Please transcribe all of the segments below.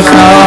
Bye.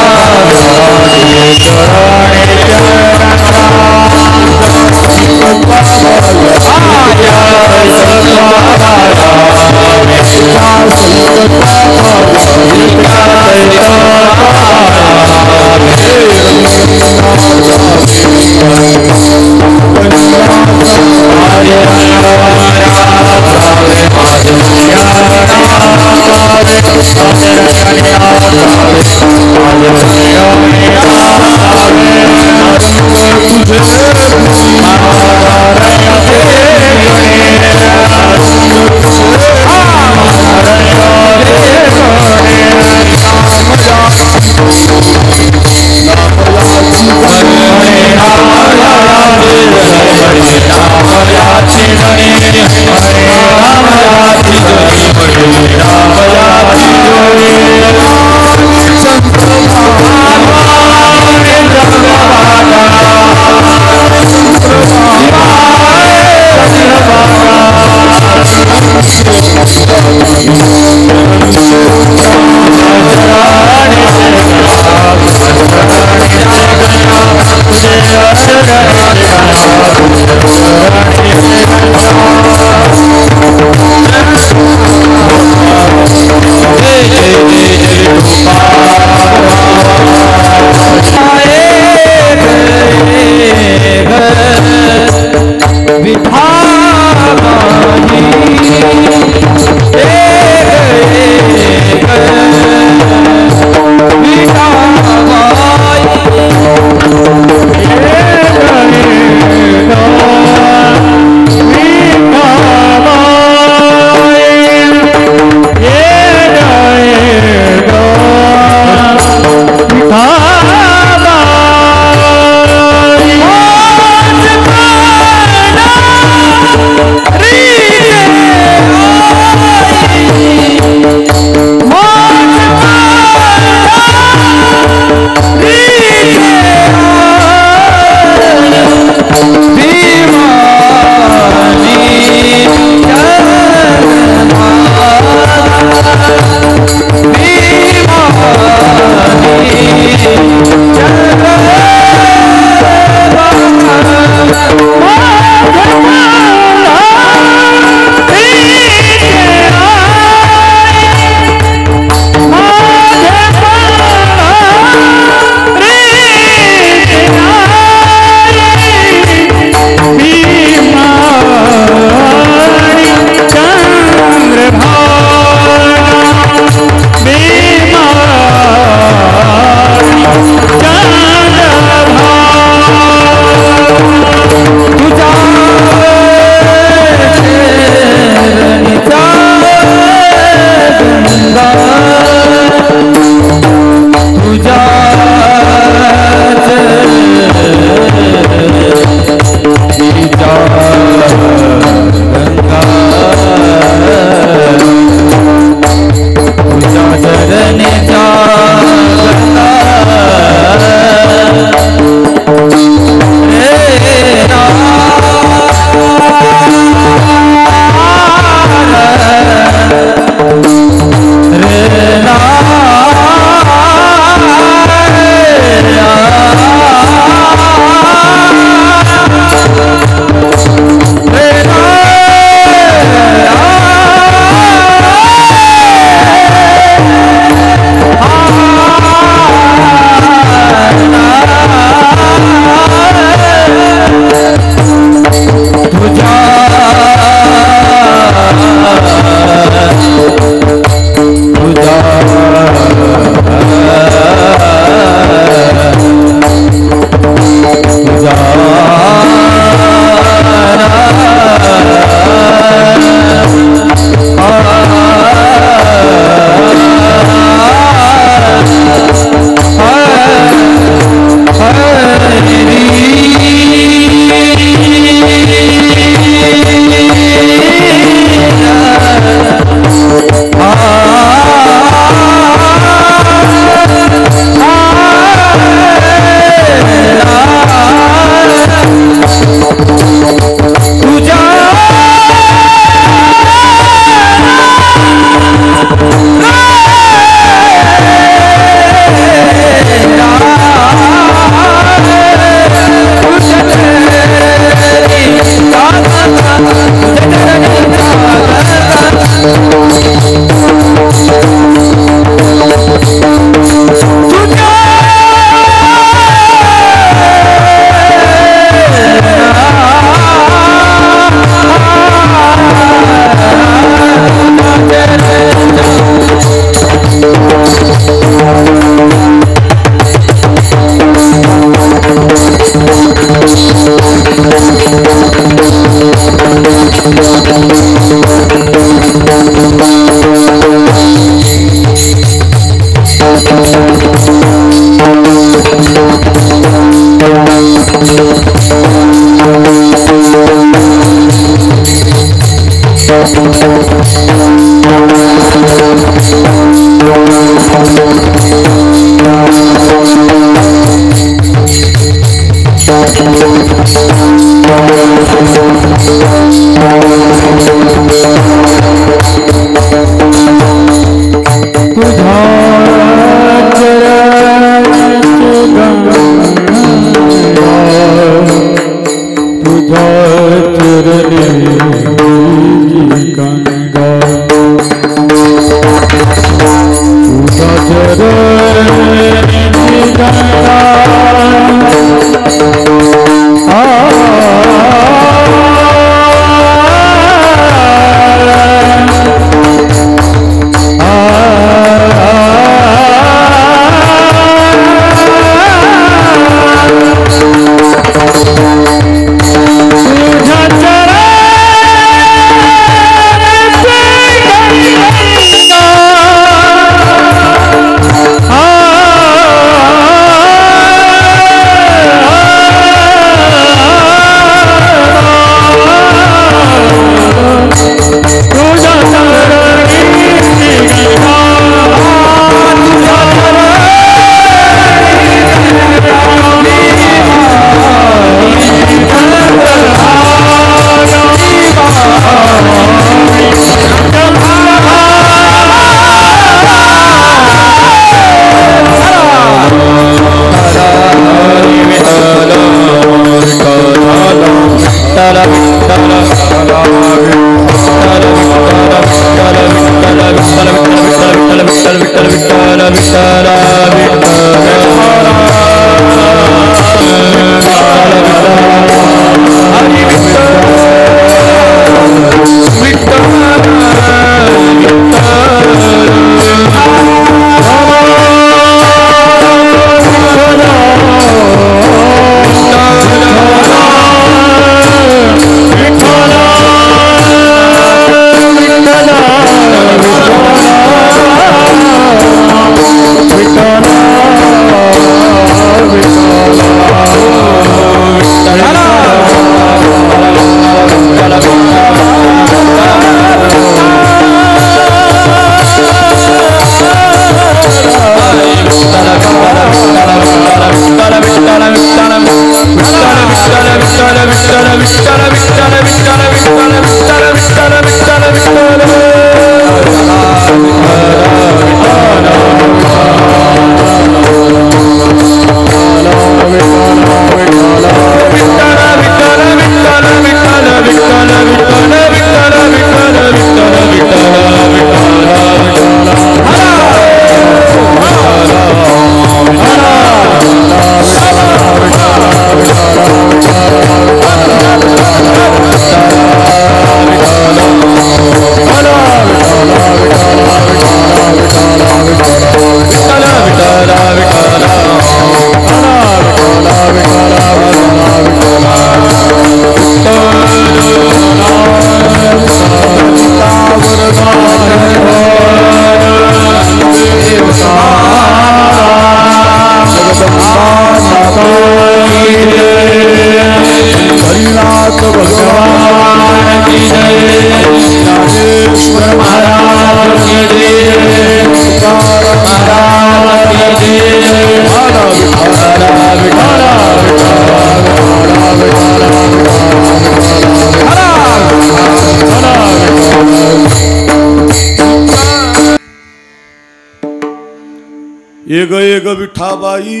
Egg egg Vithabai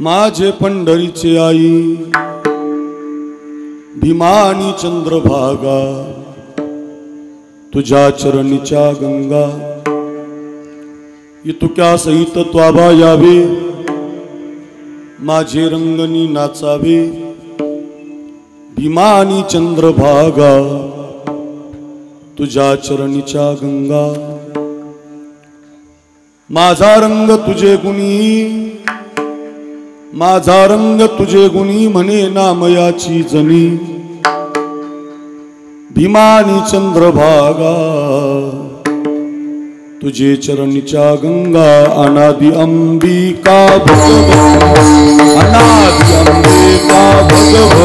माझे पंढरीचे आई भीमानी चंद्रभागा तुझ्या चरणीच्या गंगा इतुक्या सहित त्वाभा यावे माझे रंगनी नाचावे भीमानी चंद्रभागा तुझ्या चरणीच्या गंगा माझा रंग तुझे गुणी माझा रंग तुझे गुणी म्हणे नामयाची जनी भीमानी चंद्रभागा तुझे चरणीच्या गंगा अनादि अंबिका भगवती अनादि अंबिका भगवती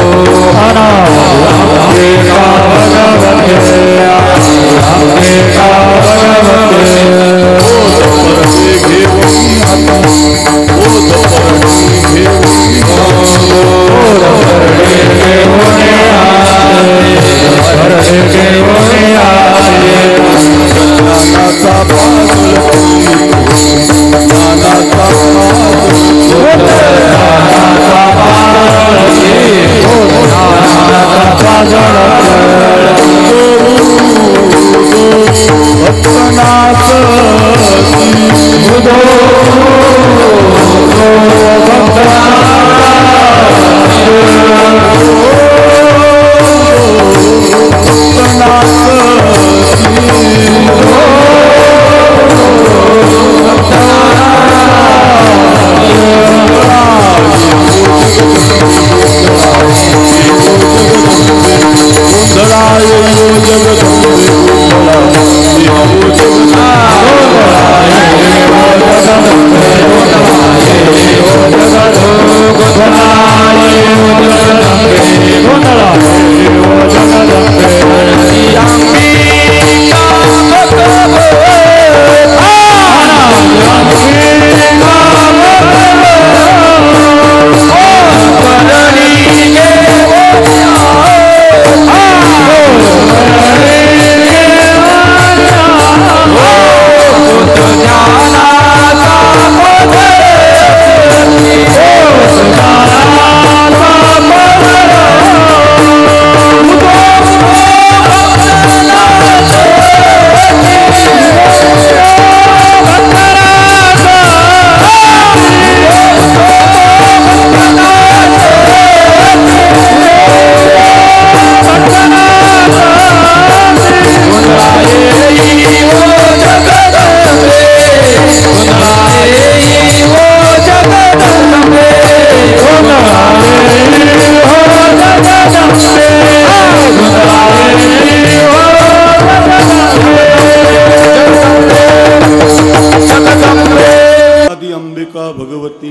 अनादि अंबिका भगवती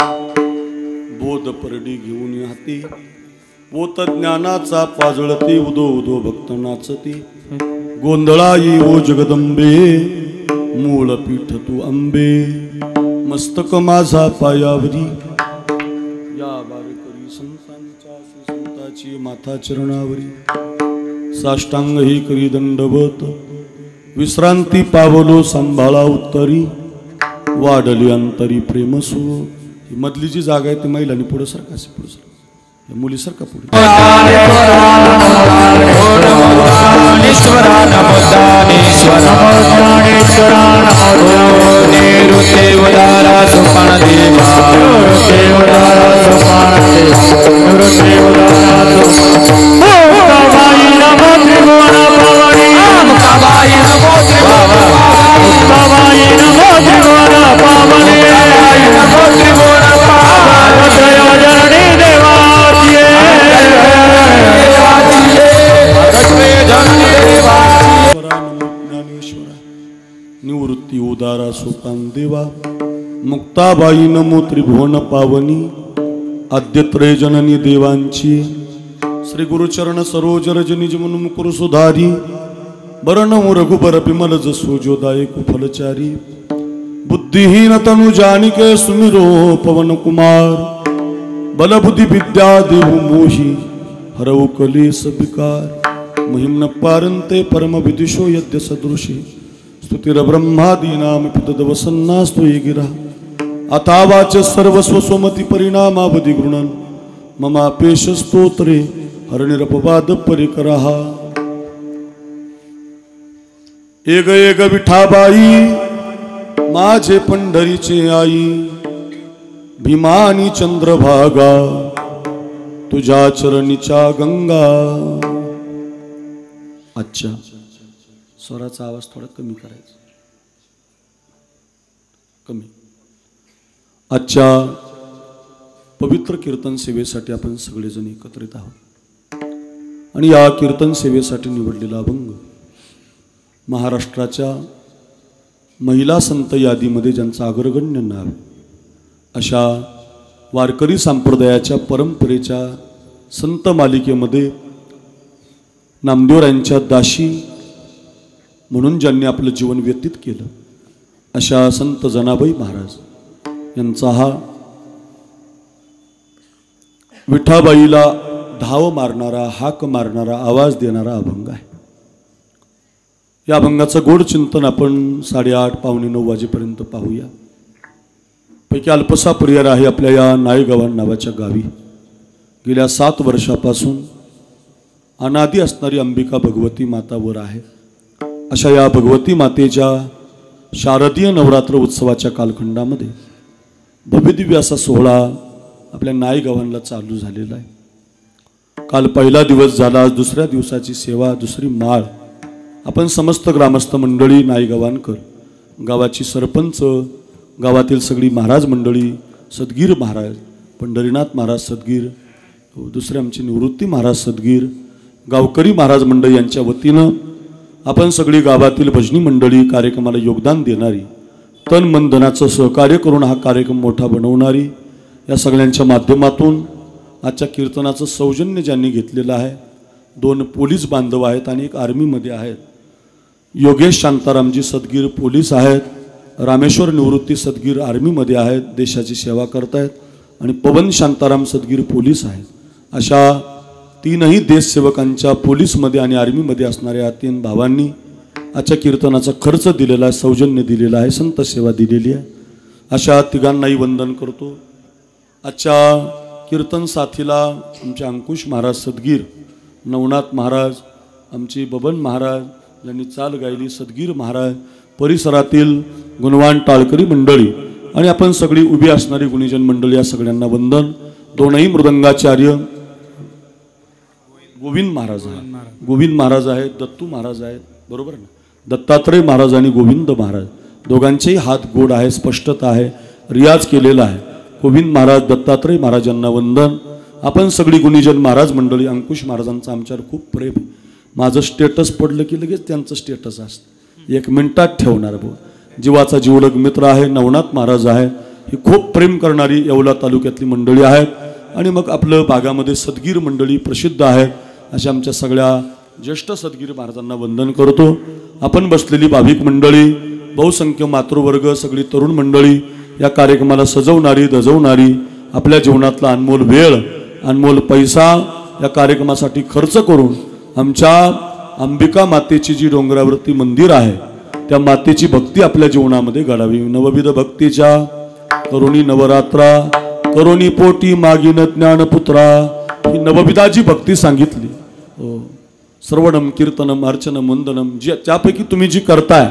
बोध परडी घेऊन हाती पोत ज्ञानाचा पाजळती उदो उदो भक्त नाचती गोंधळाई ओ जगदंबे मूळ पीठ तू अंबे मस्तक माझा पायावरी या बारकरी संतांच्या संताची माथा चरणावरी साष्टांग ही करी दंडवत विश्रांती पावलो सांभाळा उत्तरी वाढली अंतरी प्रेमसू ही मधली जी जागा आहे ती महिलांनी पुढे सरका पुढे सरका मुली सरका पुढे निवृत्ती उदारा सोपान देवा मुक्ताबाई नमो त्रिभुवन पावनी आद्यत्रय जननी देवांची श्री गुरुचरण सरोज रजनिज मनु मुकुर सुधारी बरणमु रघुबर बिमल जसो जोदायक फलचारी बुद्धिहीन तनु जानिके सुमिरो पवन कुमार बल बुद्धि विद्या देहु मोहि हरऊ कलेस विकार महिम्न पारंते परम विदिशो यद्य सदृशी स्तुतिर ब्रह्मादीनाम पितदवसन्नास्तु ये गिरा अथावाच सर्वस्व स्वमति परिणामावधि गृणन ममापेश स्तोत्रे हरणिरपवाद परिकरः एक एक विठाबाई माझे पंढरीचे आई भीमानी चंद्रभागा तुझ्या चरणीच्या गंगा। अच्छा स्वराचा आवाज थोडा कमी करायचा कमी। आजच्या पवित्र कीर्तन सेवेसाठी आपण सगळेजण एकत्रित आहोत। आणि या कीर्तन सेवेसाठी निवडलेला अभंग महाराष्ट्राच्या महिला संत यादीमध्ये ज्यांचं अग्रगण्य नाव अशा वारकरी संप्रदायाच्या परंपरेच्या संत मालिकेमध्ये नामदेवरायांच्या दाशी म्हणून ज्यांनी आपलं जीवन व्यतीत केलं अशा संत जनाबाई महाराज यांचा हा विठाबाईला धाव मारणारा, हाक मारणारा, आवाज देणारा अभंग आहे। या अभंगाचं गोड चिंतन आपण 8:30 पावणे 9 वाजेपर्यंत पाहूया। पैकी अल्पसा परिवार आहे आपल्या या नायगावन नावाच्या गावी गेल्या 7 वर्षापासून अनादी असणारी अंबिका भगवती माता वर आहे। अशा या भगवती मातेच्या शारदीय नवरात्र उत्सवाच्या कालखंडामध्ये भव्यदिव्य असा सोहळा आपल्या नायगावांना चालू झालेला आहे। काल पहिला दिवस झाला, आज दुसऱ्या दिवसाची सेवा, दुसरी माळ आपण समस्त ग्रामस्थ मंडळी, नायगावांकर, गावाची सरपंच, गावातील सगळी महाराज मंडळी, सदगीर महाराज, पंढरीनाथ महाराज सदगीर, दुसरे आमचे निवृत्ती महाराज सदगीर, गावकरी महाराज मंडळी यांच्या वतीनं आपण सगळी गावातील भजनी मंडळी कार्यक्रमाला योगदान देणारी, तन मन धनाचं सहकार्य करून हा कार्यक्रम मोठा बनवणारी, या सगळ्यांच्या माध्यमातून आजच्या कीर्तनाचं सौजन्य ज्यांनी घेतलेलं आहे, 2 पोलीस बांधव आहेत आणि एक आर्मीमध्ये आहेत। योगेश शांतारामजी सदगीर पोलीस आहेत, रामेश्वर निवृत्ती सदगीर आर्मीमध्ये आहेत, देशाची सेवा करतायत, आणि पवन शांताराम सदगीर पोलीस आहेत। अशा 3ही देशसेवकांच्या पोलीसमध्ये आणि आर्मीमध्ये असणाऱ्या 3 भावांनी आजच्या कीर्तनाचा खर्च दिलेला आहे, सौजन्य दिलेला आहे, संत सेवा दिलेली आहे। अशा तिघांनाही वंदन करतो। आजच्या कीर्तन साथीला आमचे अंकुश महाराज सदगीर, नवनाथ महाराज, आमची बबन महाराज यांनी चाल गायली, सदगीर महाराज, परिसरातील गुणवान टाळकरी मंडळी आणि आपण सगळी उभी असणारी गुणीजन मंडळी, या सगळ्यांना वंदन। 2ही मृदंगाचार्य गोविंद महाराज आहेत, गोविंद महाराज आहेत, दत्तू महाराज आहेत, बरोबर ना, दत्तात्रय महाराज आणि गोविंद महाराज दोघांचेही हात गोड आहे, स्पष्टता आहे, रियाज केलेला आहे। गोविंद महाराज, दत्तात्रय महाराजांना वंदन। आपण सगळी गुणीजन महाराज मंडळी, अंकुश महाराजांचं आमच्यावर खूप प्रेम आहे। माझं स्टेटस पडलं की लगेच त्यांचं स्टेटस असतं, 1 मिनिटात ठेवणार भाऊ, जीवाचा जीवलग मित्र आहे, नवनाथ महाराज आहे, ही खूप प्रेम करणारी येवला तालुक्यातली मंडळी आहेत। आणि मग आपलं भागामध्ये सदगीर मंडळी प्रसिद्ध आहेत, अशा आमच्या सगळ्या ज्येष्ठ सदगीर महाराजांना वंदन करतो। आपण बसलेली भाविक मंडळी, बहुसंख्य मातृवर्ग, सगळी तरुण मंडळी, या कार्यक्रमाला सजवणारी, दजवणारी, आपल्या जीवनातला अनमोल वेळ, अनमोल पैसा या कार्यक्रमासाठी खर्च करून आमच्या अंबिका मातेची जी डोंगरावरती मंदिर आहे त्या मातेची भक्ती आपल्या जीवनामध्ये घडावी। नवविध भक्तीच्या करुणी नवरात्रा, करुणी पोटी मागिन ज्ञानपुत्रा, ही नवविधाची भक्ती सांगितली। श्रवणम, कीर्तनम, अर्चनम, वंदनम, जी त्यापैकी तुम्ही जी करताय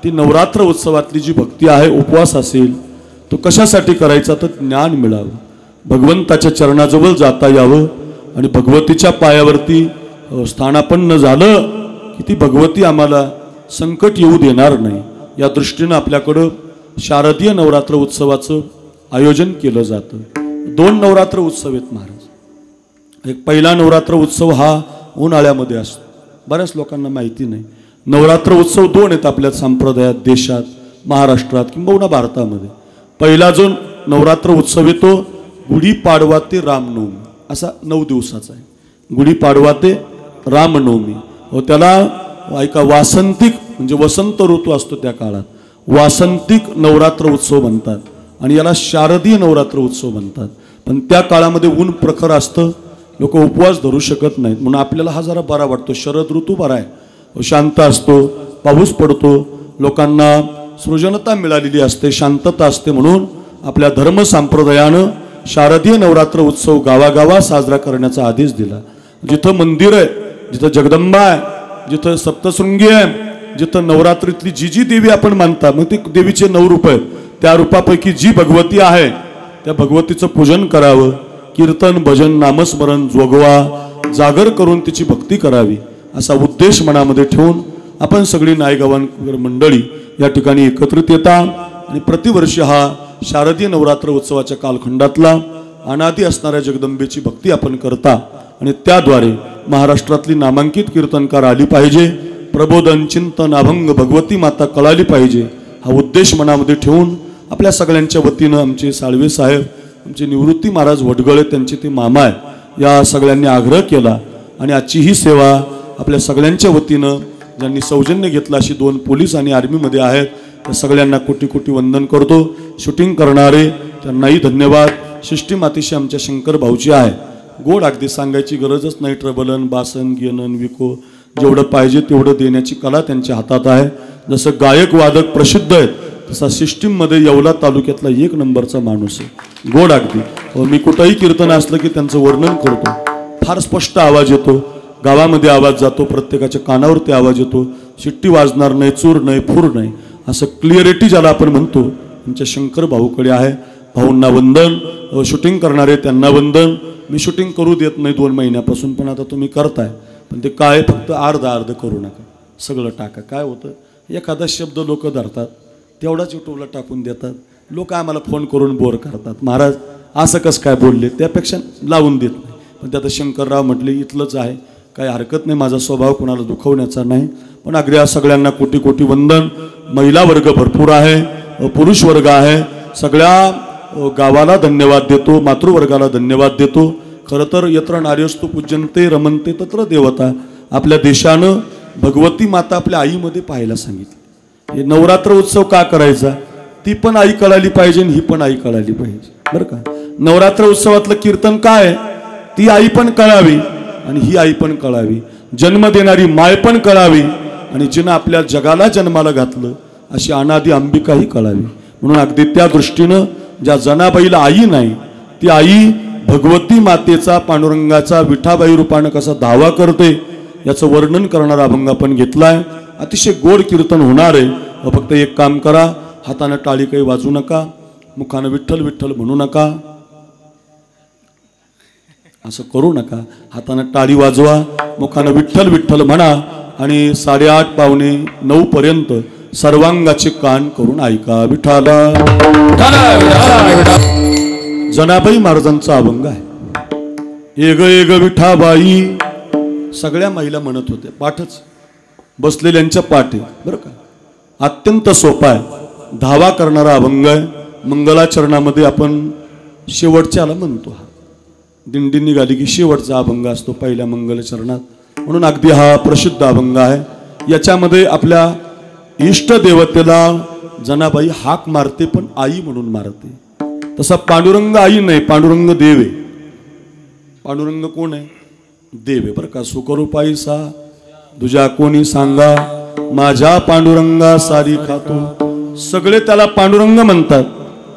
ती नवरात्र उत्सवातली जी भक्ती आहे, उपवास असेल, तो कशासाठी करायचा, तर ज्ञान मिळावं, भगवंताच्या चरणाजवळ जाता यावं आणि भगवतीच्या पायावरती स्थानापन्न झालं की ती भगवती आम्हाला संकट येऊ देणार नाही। या दृष्टीनं आपल्याकडं शारदीय नवरात्र उत्सवाचं आयोजन केलं जातं। 2 नवरात्र उत्सव आहेत महाराज। एक पहिला नवरात्र उत्सव हा उन्हाळ्यामध्ये असतो, बऱ्याच लोकांना माहिती नाही। नवरात्र उत्सव 2 आहेत आपल्या संप्रदायात, देशात, महाराष्ट्रात किंबहुना भारतामध्ये। पहिला जो नवरात्र उत्सव येतो गुढीपाडवा ते रामनवमी, असा 9 दिवसाचा आहे। गुढीपाडवा ते रामनवमी, व त्याला ऐका वासंतिक म्हणजे वसंत ऋतू असतो त्या काळात, वासंतिक नवरात्र उत्सव म्हणतात आणि याला शारदीय नवरात्र उत्सव म्हणतात। पण त्या काळामध्ये ऊन प्रखर असतं, लोक उपवास धरू शकत नाहीत, म्हणून आपल्याला हा जरा बरा वाटतो, शरद ऋतू बरा आहे, शांत असतो, पाऊस पडतो, लोकांना सृजनता मिळालेली असते, शांतता असते, म्हणून आपल्या धर्म संप्रदायानं शारदीय नवरात्र उत्सव गावागावात साजरा करण्याचा आदेश दिला। जिथं मंदिर आहे, जिथं जगदंबा आहे, जिथं सप्तशृंगी आहे, जिथं नवरात्रीतली जी जी देवी आपण मानता, मग ती देवीचे 9 रूप आहेत, त्या रूपापैकी जी भगवती आहे त्या भगवतीचं पूजन करावं, कीर्तन, भजन, नामस्मरण, जोगवा, जागर करून तिची भक्ती करावी, असा उद्देश मनामध्ये ठेवून आपण सगळी नायगावांकर मंडळी या ठिकाणी एकत्रित येता आणि प्रतिवर्षी हा शारदीय नवरात्र उत्सवाच्या कालखंडातला अनादी असणाऱ्या जगदंबेची भक्ती आपण करता आणि त्याद्वारे महाराष्ट्रातली नामांकित कीर्तनकार आली पाहिजे, प्रबोधन चिंतन अभंग भगवती माता कळाली पाहिजे, हा उद्देश मनामध्ये ठेवून आपल्या सगळ्यांच्या वतीनं आमचे साळवे साहेब, आमचे निवृत्ती महाराज वडगळे, त्यांचे ते मामा आहे, या सगळ्यांनी आग्रह केला आणि आजची ही सेवा आपल्या सगळ्यांच्या वतीनं ज्यांनी सौजन्य घेतलं अशी 2 पोलीस आणि आर्मीमध्ये आहेत त्या सगळ्यांना कोटी कोटी वंदन करतो. शूटिंग करणारे त्यांनाही धन्यवाद. सिस्टीम अतिशय आमच्या शंकर भाऊची आहे, गोड, अगदी सांगायची गरजच नाही. ट्रबलन बासन गियनन विको जेवढं पाहिजे तेवढं देण्याची कला त्यांच्या हातात आहे. जसं गायक वादक प्रसिद्ध आहेत तसा सिस्टीममध्ये येवला तालुक्यातला 1 नंबरचा माणूस आहे, गोड अगदी. मी कुठंही कीर्तन असलं की त्यांचं वर्णन करतो, फार स्पष्ट आवाज येतो, गावामध्ये आवाज जातो, प्रत्येकाच्या कानावर ते आवाज येतो, शिट्टी वाजणार नाही, चूर नाही, फूर नाही, असं क्लिअरिटी ज्याला आपण म्हणतो आमच्या शंकर भाऊकडे आहे. भाऊंना वंदन, शूटिंग करणारे त्यांना वंदन. मी शूटिंग करू देत नाही 2 महिन्यापासून, पण आता तुम्ही करताय, पण ते काय फक्त अर्ध करू नका, सगळं टाका. काय होतं एखादा शब्द लोक धरतात तेवढाच यूट्यूबला टाकून देतात, लोक आम्हाला फोन करून बोर करतात, महाराज असं कसं काय बोलले, त्यापेक्षा लावून देत नाही. पण त्यात शंकरराव म्हटले इथलंच आहे, काही हरकत नाही, माझा स्वभाव कोणाला दुखवण्याचा नाही. पण अगदी सगळ्यांना कोटी कोटी वंदन. महिला वर्ग भरपूर आहे, पुरुष वर्ग आहे, सगळ्या गावाला धन्यवाद देतो, मातृवर्गाला धन्यवाद देतो. खरं तर यत्र नार्यस्तु पूज्यन्ते रमन्ते तत्र देवता, आपल्या देशानं भगवती माता आपल्या आईमध्ये पाहायला सांगितली. हे नवरात्र उत्सव का करायचा, ती पण आई कळाली पाहिजे आणि ही पण आई कळाली पाहिजे, बरं का. नवरात्र उत्सवातलं कीर्तन काय, ती आई पण कळावी आणि ही आई पण कळावी, जन्म देणारी माय पण कळावी आणि जिनं आपल्या जगाला जन्माला घातलं अशी अनादी अंबिकाही कळावी. म्हणून अगदी त्या दृष्टीनं ज्या जनाबाईला आई नाही ती आई भगवती मातेचा, पांडुरंगाचा विठाबाई रूपानं कसा धावा करते याचं वर्णन करणारा अभंग आपण घेतलाय. अतिशय गोड कीर्तन होणार आहे. फक्त एक काम करा, हातानं टाळी काही वाजू नका, मुखानं विठ्ठल विठ्ठल म्हणू नका, असं करू नका. हातानं टाळी वाजवा, मुखानं विठ्ठल विठ्ठल म्हणा आणि 8:30 पावणे 9 पर्यंत सर्वांगाचे कान करून ऐका. विठाला जनाबाई महाराजांचा अभंग आहे. एग एग विठाबाई, सगळ्या महिला म्हणत होत्या, पाठच बसलेल्यांच्या पाठी, बरं का. अत्यंत सोपा आहे, धावा करणारा अभंग आहे. मंगलाचरणामध्ये आपण शेवटच्याला म्हणतो, हा दिंडी निघाली की शेवटचा अभंग असतो पहिल्या मंगलचरणात, म्हणून अगदी हा प्रसिद्ध अभंग आहे. याच्यामध्ये आपल्या इष्ट देवतेला जनाबाई हाक मारते, पण आई म्हणून मारते. तसा पांडुरंग आई नाही, पांडुरंग देव आहे. पांडुरंग कोण आहे, देव आहे, बरं का. सुखरूपाई सा तुझ्या कोणी सांगा, माझ्या पांडुरंगा सारी खातो. सगळे त्याला पांडुरंग म्हणतात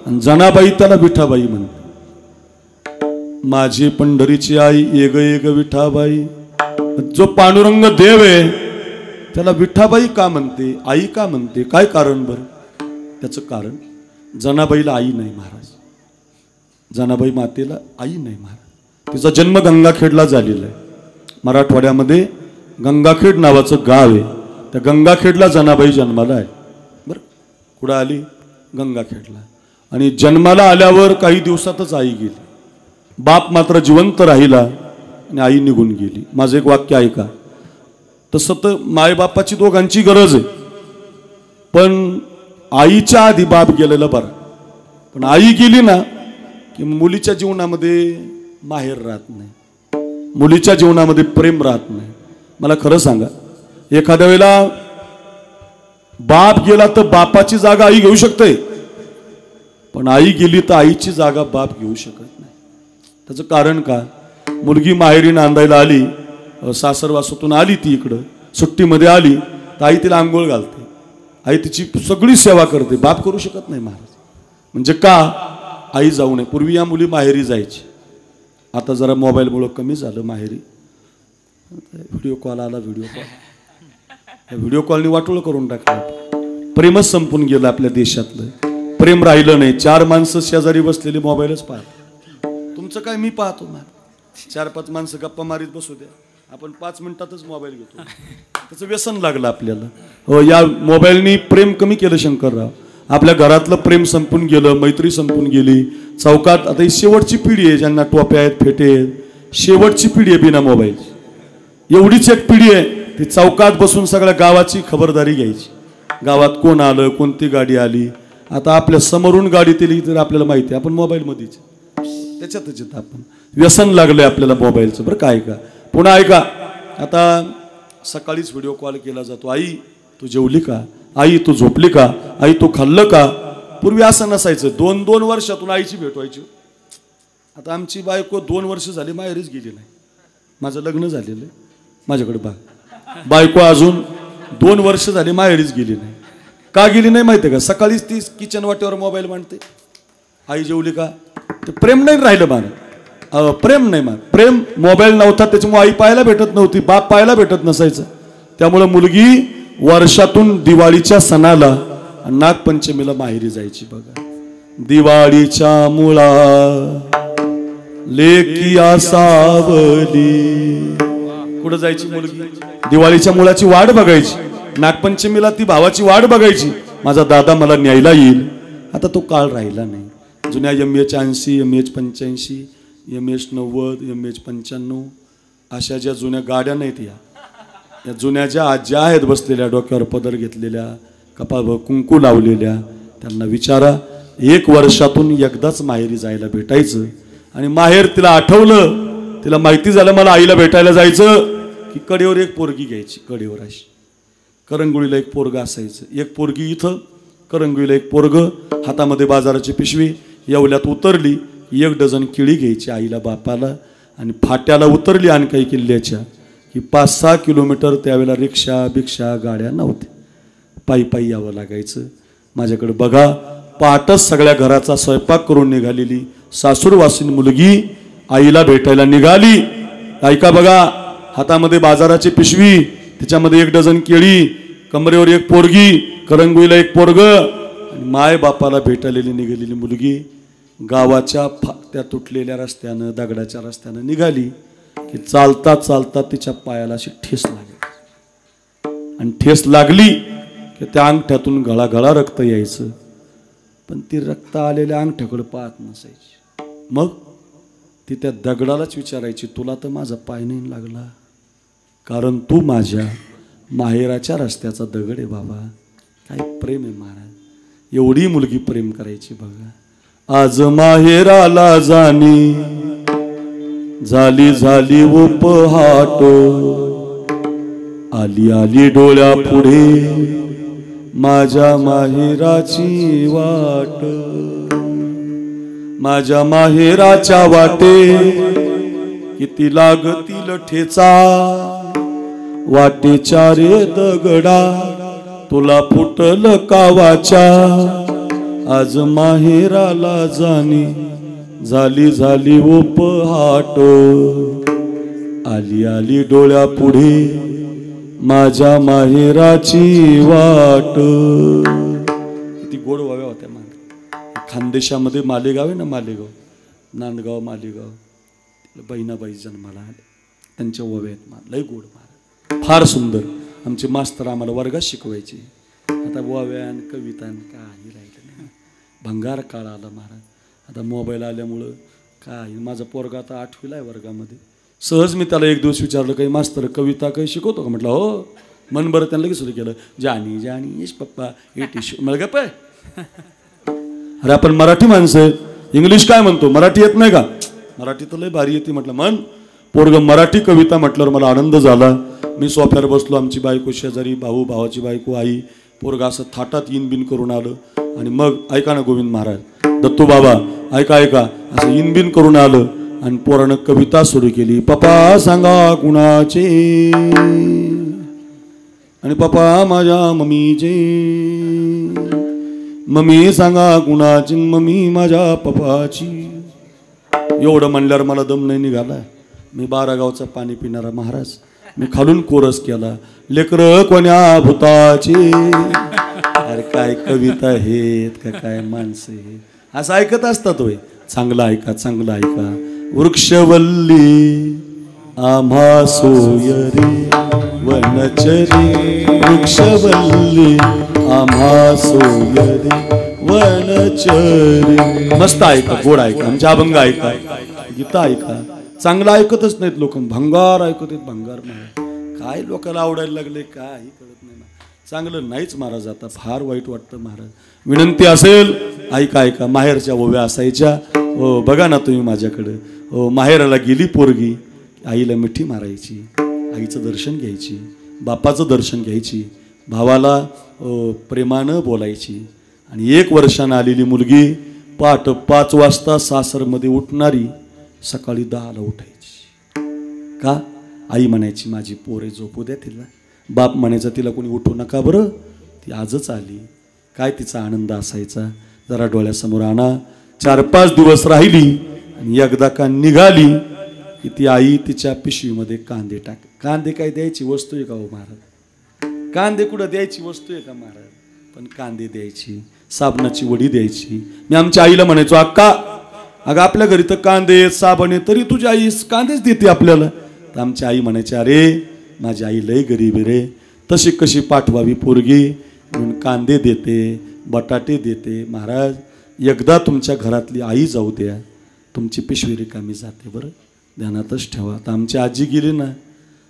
आणि जनाबाई त्याला विठाबाई म्हणतात. माझी पंढरीची आई एग एग विठाबाई. जो पांडुरंग देव आहे त्याला विठाबाई का म्हणते, आई का म्हणते, काय कारण बरं. त्याचं कारण, जनाबाईला आई नाही महाराज, जनाबाई मातेला आई नाही महाराज. तिचा जन्म गंगाखेडला झालेला आहे. मराठवाड्यामध्ये गंगाखेड नावाचं गाव आहे, त्या गंगाखेडला जनाबाई जन्माला आहे, बरं. कुठं आली, गंगाखेडला. आणि जन्माला आल्यावर काही दिवसातच आई गेली. बाप मात्र जिवंत राहिला आणि आई निघून गेली. माझं एक वाक्य ऐका. तसं तर मायबापाची दोघांची गरज आहे, पण आईच्या आधी बाप गेलेला बरा. पण आई गेली ना की मुलीच्या जीवनामध्ये माहेर राहत नाही, मुलीच्या जीवनामध्ये प्रेम राहत नाही. मला खरं सांगा, एखाद्या वेळेला बाप गेला तर बापाची जागा आई घेऊ शकते, पण आई गेली तर आईची जागा बाप घेऊ शकत नाही. त्याचं कारण का, मुलगी माहेरी नांदायला आली, सासरवासातून आली, ती इकडं सुट्टीमध्ये आली तर आई तिला आंघोळ घालते, आई तिची सगळी सेवा करते, बाप करू शकत नाही महाराज. म्हणजे का, आई जाऊ नये. पूर्वी या मुली माहेरी जायची, आता जरा मोबाईलमुळं कमी झालं माहेरी. व्हिडिओ कॉल आला, व्हिडिओ कॉलनी वाटोळं करून टाकलं. प्रेमच संपून गेलं आपल्या देशातलं, प्रेम राहिलं नाही. 4 माणसं शेजारी बसलेली मोबाईलच पाहत. तुमचं काय, मी पाहतो ना, 4-5 माणसं गप्पा मारीत बसू द्या, आपण 5 मिनिटातच मोबाईल घेतो. त्याचं व्यसन लागलं आपल्याला. हो, या मोबाईलनी प्रेम कमी केलं शंकरराव. आपल्या घरातलं प्रेम संपून गेलं, मैत्री संपून गेली. चौकात आता ही शेवटची पिढी आहे ज्यांना टोप्या आहेत, फेटे आहेत. शेवटची पिढी आहे बिना मोबाईल. एवढीच एक पिढी आहे, ती चौकात बसून सगळ्या गावाची खबरदारी घ्यायची. गावात कोण आलं, कोणती गाडी आली. आता आपल्या समोरून गाडी दिली तर आपल्याला माहिती आहे, आपण मोबाईलमध्येच त्याच्यातच येतं. आपण व्यसन लागलंय आपल्याला मोबाईलचं. बरं काय का पुन्हा ऐका, आता सकाळीच व्हिडिओ कॉल केला जातो. आई तू जेवली का, आई तू झोपली का, आई तू खाल्लं का. पूर्वी असं नसायचं. 2-2 वर्षातून आईची भेट व्हायची. आता आमची बायको 2 वर्ष झाली माहेरीच गेली नाही. माझं लग्न झालेलं आहे, माझ्याकडे बायको अजून 2 वर्ष झाली माहेरीच गेली नाही. का गेली नाही माहिती आहे का, सकाळीच ती किचन वाटेवर मोबाईल मांडते. आई जेवली का, ते प्रेम नाही राहिलं मला. प्रेम नाही मान, प्रेम मोबाईल नव्हता त्याच्यामुळे आई पाहायला भेटत नव्हती, बाप पाहायला भेटत नसायचं. त्यामुळे मुलगी वर्षातून दिवाळीच्या सणाला नागपंचमीला माहेरी जायची. बघा, दिवाळीच्या मुळा लेकिया सावली. कुठं जायची मुलगी, दिवाळीच्या मुळाची वाट बघायची. नागपंचमीला ती भावाची वाट बघायची, माझा दादा मला न्यायला येईल. आता तो काळ राहिला नाही. जुन्या MH 80, MH 85, MH 90, MH 95 अशा ज्या जुन्या गाड्या नाहीत, या जुन्या ज्या आज्या आहेत बसलेल्या, डोक्यावर पदर घेतलेल्या, कपाळावर कुंकू लावलेल्या, त्यांना विचारा, 1 वर्षातून एकदाच माहेरी जायला भेटायचं. आणि माहेर तिला आठवलं, तिला माहिती झालं मला आईला भेटायला जायचं, की कडेवर एक पोरगी घ्यायची. कडेवर अशी करंगुळीला एक पोरग असायचं. एक पोरगी इथं, करंगुळीला एक पोरग, हातामध्ये बाजाराची पिशवी. येवल्यात उतरली 1 डझन केळी घ्यायची आईला बापाला. आणि फाट्याला उतरली आणकाई किल्ल्याच्या की 5-6 किलोमीटर त्यावेळेला रिक्षा बिक्षा गाड्या नव्हत्या, पायी पायी यावं लागायचं. माझ्याकडे बघा, पहाटच सगळ्या घराचा स्वयंपाक करून निघालेली सासूरवासीन मुलगी आईला भेटायला निघाली. ऐका बघा, हातामध्ये बाजाराची पिशवी, त्याच्यामध्ये 1 डझन केळी, कमरेवर एक पोरगी, करंगुईला एक पोरग, आणि माय बापाला भेटायला निघालेली मुलगी गावाच्या त्या तुटलेल्या रस्त्यानं, दगडाच्या रस्त्यानं निघाली की चालता चालता तिच्या पायाला अशी ठेस लागली. आणि ठेस लागली की त्या अंगठ्यातून गळागळा रक्त यायचं. पण ती रक्त आलेल्या अंगठ्याकडे पाहत नसायची. मग ती त्या दगडालाच विचारायची, तुला तर माझा पाय नाही लागला, कारण तू माझ्या माहेराच्या रस्त्याचा दगड आहे बाबा. काय प्रेम आहे महाराज. एवढी मुलगी प्रेम करायची बघा. आज माहेराला जाणी झाली झाली व पहाट, आली आली डोळ्या पुढे माझ्या माहेराची वाट. माझ्या माहेराच्या वाटे किती लागतील ठेचा, वाटेच्या रे दगडा तुला फुटल कावाच्या. आज माहेराला जाणी झाली झाली व पहाट, आली आली डोळ्या पुढे माझ्या माहेराची वाट. किती गोड वाव्या होत्या मागे. खानदेशामध्ये मालेगाव आहे ना, मालेगाव, नांदगाव, मालेगाव, बहिणाबाई जन्माला आले, त्यांच्या ओव्या आहेत. लय गोड महाराज, फार सुंदर. आमचे मास्तर आम्हाला वर्गात शिकवायचे. आता ओव्या आणि कविता काही राहिलं नाही. भंगार काळ आला महाराज. आता मोबाईल आल्यामुळं काय, माझा पोरगा आता 8वीला आहे वर्गामध्ये. सहज मी त्याला एक दिवस विचारलं, काही मास्तर कविता काही शिकवतो का. म्हटलं हो. मन बरं त्यांना लगेच सुरू केलं, जानी जानी येस पप्पा ए टिशू. मला गप्प आहे. अरे आपण मराठी माणसं, इंग्लिश काय म्हणतो, मराठी येत नाही का. मराठी तर लय भारी येते. म्हटलं मन पोरग मराठी कविता म्हटल्यावर मला आनंद झाला. मी सोफ्यावर बसलो, आमची बायको शेजारी, भाऊ, भावाची बायको, आई, पोरगा असं थाटात इनबिन करून आलं. आणि मग ऐका ना गोविंद महाराज, दत्तू बाबा ऐका ऐका, असं इनबिन करून आलं. आणि पोरानं कविता सुरू केली. पप्पा सांगा कुणाचे, आणि पप्पा माझ्या मम्मीचे. मम्मी सांगा कुणाची, मम्मी माझ्या पप्पाची. एवढं म्हणल्यावर मला दम नाही निघाला. मी 12 गावचा पाणी पिणारा महाराज. मी खालून कोरस केला, लेकर कोण्या भूताचे. अरे काय कविता आहेत का, काय माणसं हे असं ऐकत असतात होय. चांगलं ऐका, चांगलं ऐका. वृक्षवल्ली आम्हा सोयरे वनचरी, वृक्षवल्ली आम्हा सोयरे वनचरी. मस्त ऐका, गोड ऐका, आमच्या अभंग ऐका, गीता ऐका. चांगलं ऐकतच नाहीत लोक, भंगार ऐकत आहेत, भंगार महाराज. काय लोकांना आवडायला लागले काही कळत नाही. चांगलं नाहीच महाराज, आता फार वाईट वाटतं महाराज. विनंती असेल ऐका ऐका. माहेरच्या ओव्या असायच्या, बघा ना तुम्ही माझ्याकडं. माहेराला गेली पोरगी, आईला मिठी मारायची, आईचं दर्शन घ्यायची, बापाचं दर्शन घ्यायची, भावाला प्रेमानं बोलायची. आणि 1 वर्षानं आलेली मुलगी पहाटे 5 वाजता सासरमध्ये उठणारी, सकाळी 10ला उठायची. का? आई म्हणायची माझी पोरे झोपू द्या तिला. बाप म्हणायचा तिला कोणी उठू नका बरं, ती आजच आली. काय तिचा आनंद असायचा, जरा डोळ्यासमोर आणा. 4-5 दिवस राहिली आणि एकदा का निघाली की ती आई तिच्या पिशवीमध्ये कांदे टाक. कांदे काय द्यायची वस्तू आहे का हो महाराज? कांदे कुठं द्यायची वस्तू आहे का महाराज? पण कांदे द्यायची, साबणाची वडी द्यायची. मी आमच्या आईला म्हणायचो अक्का, अगं आपल्या घरी तर कांदे साबण आहे, तरी तुझी आई कांदेच देते आपल्याला. तर आमची आई म्हणायची अरे माझी आई लय गरीब आहे रे, तशी कशी पाठवावी पोरगी, म्हणून कांदे देते, बटाटे देते. महाराज एकदा तुमच्या घरातली आई जाऊ द्या, तुमची पिशवी रिकामी जाते बरं, ध्यानातच ठेवा. आता आमची आजी गेली ना,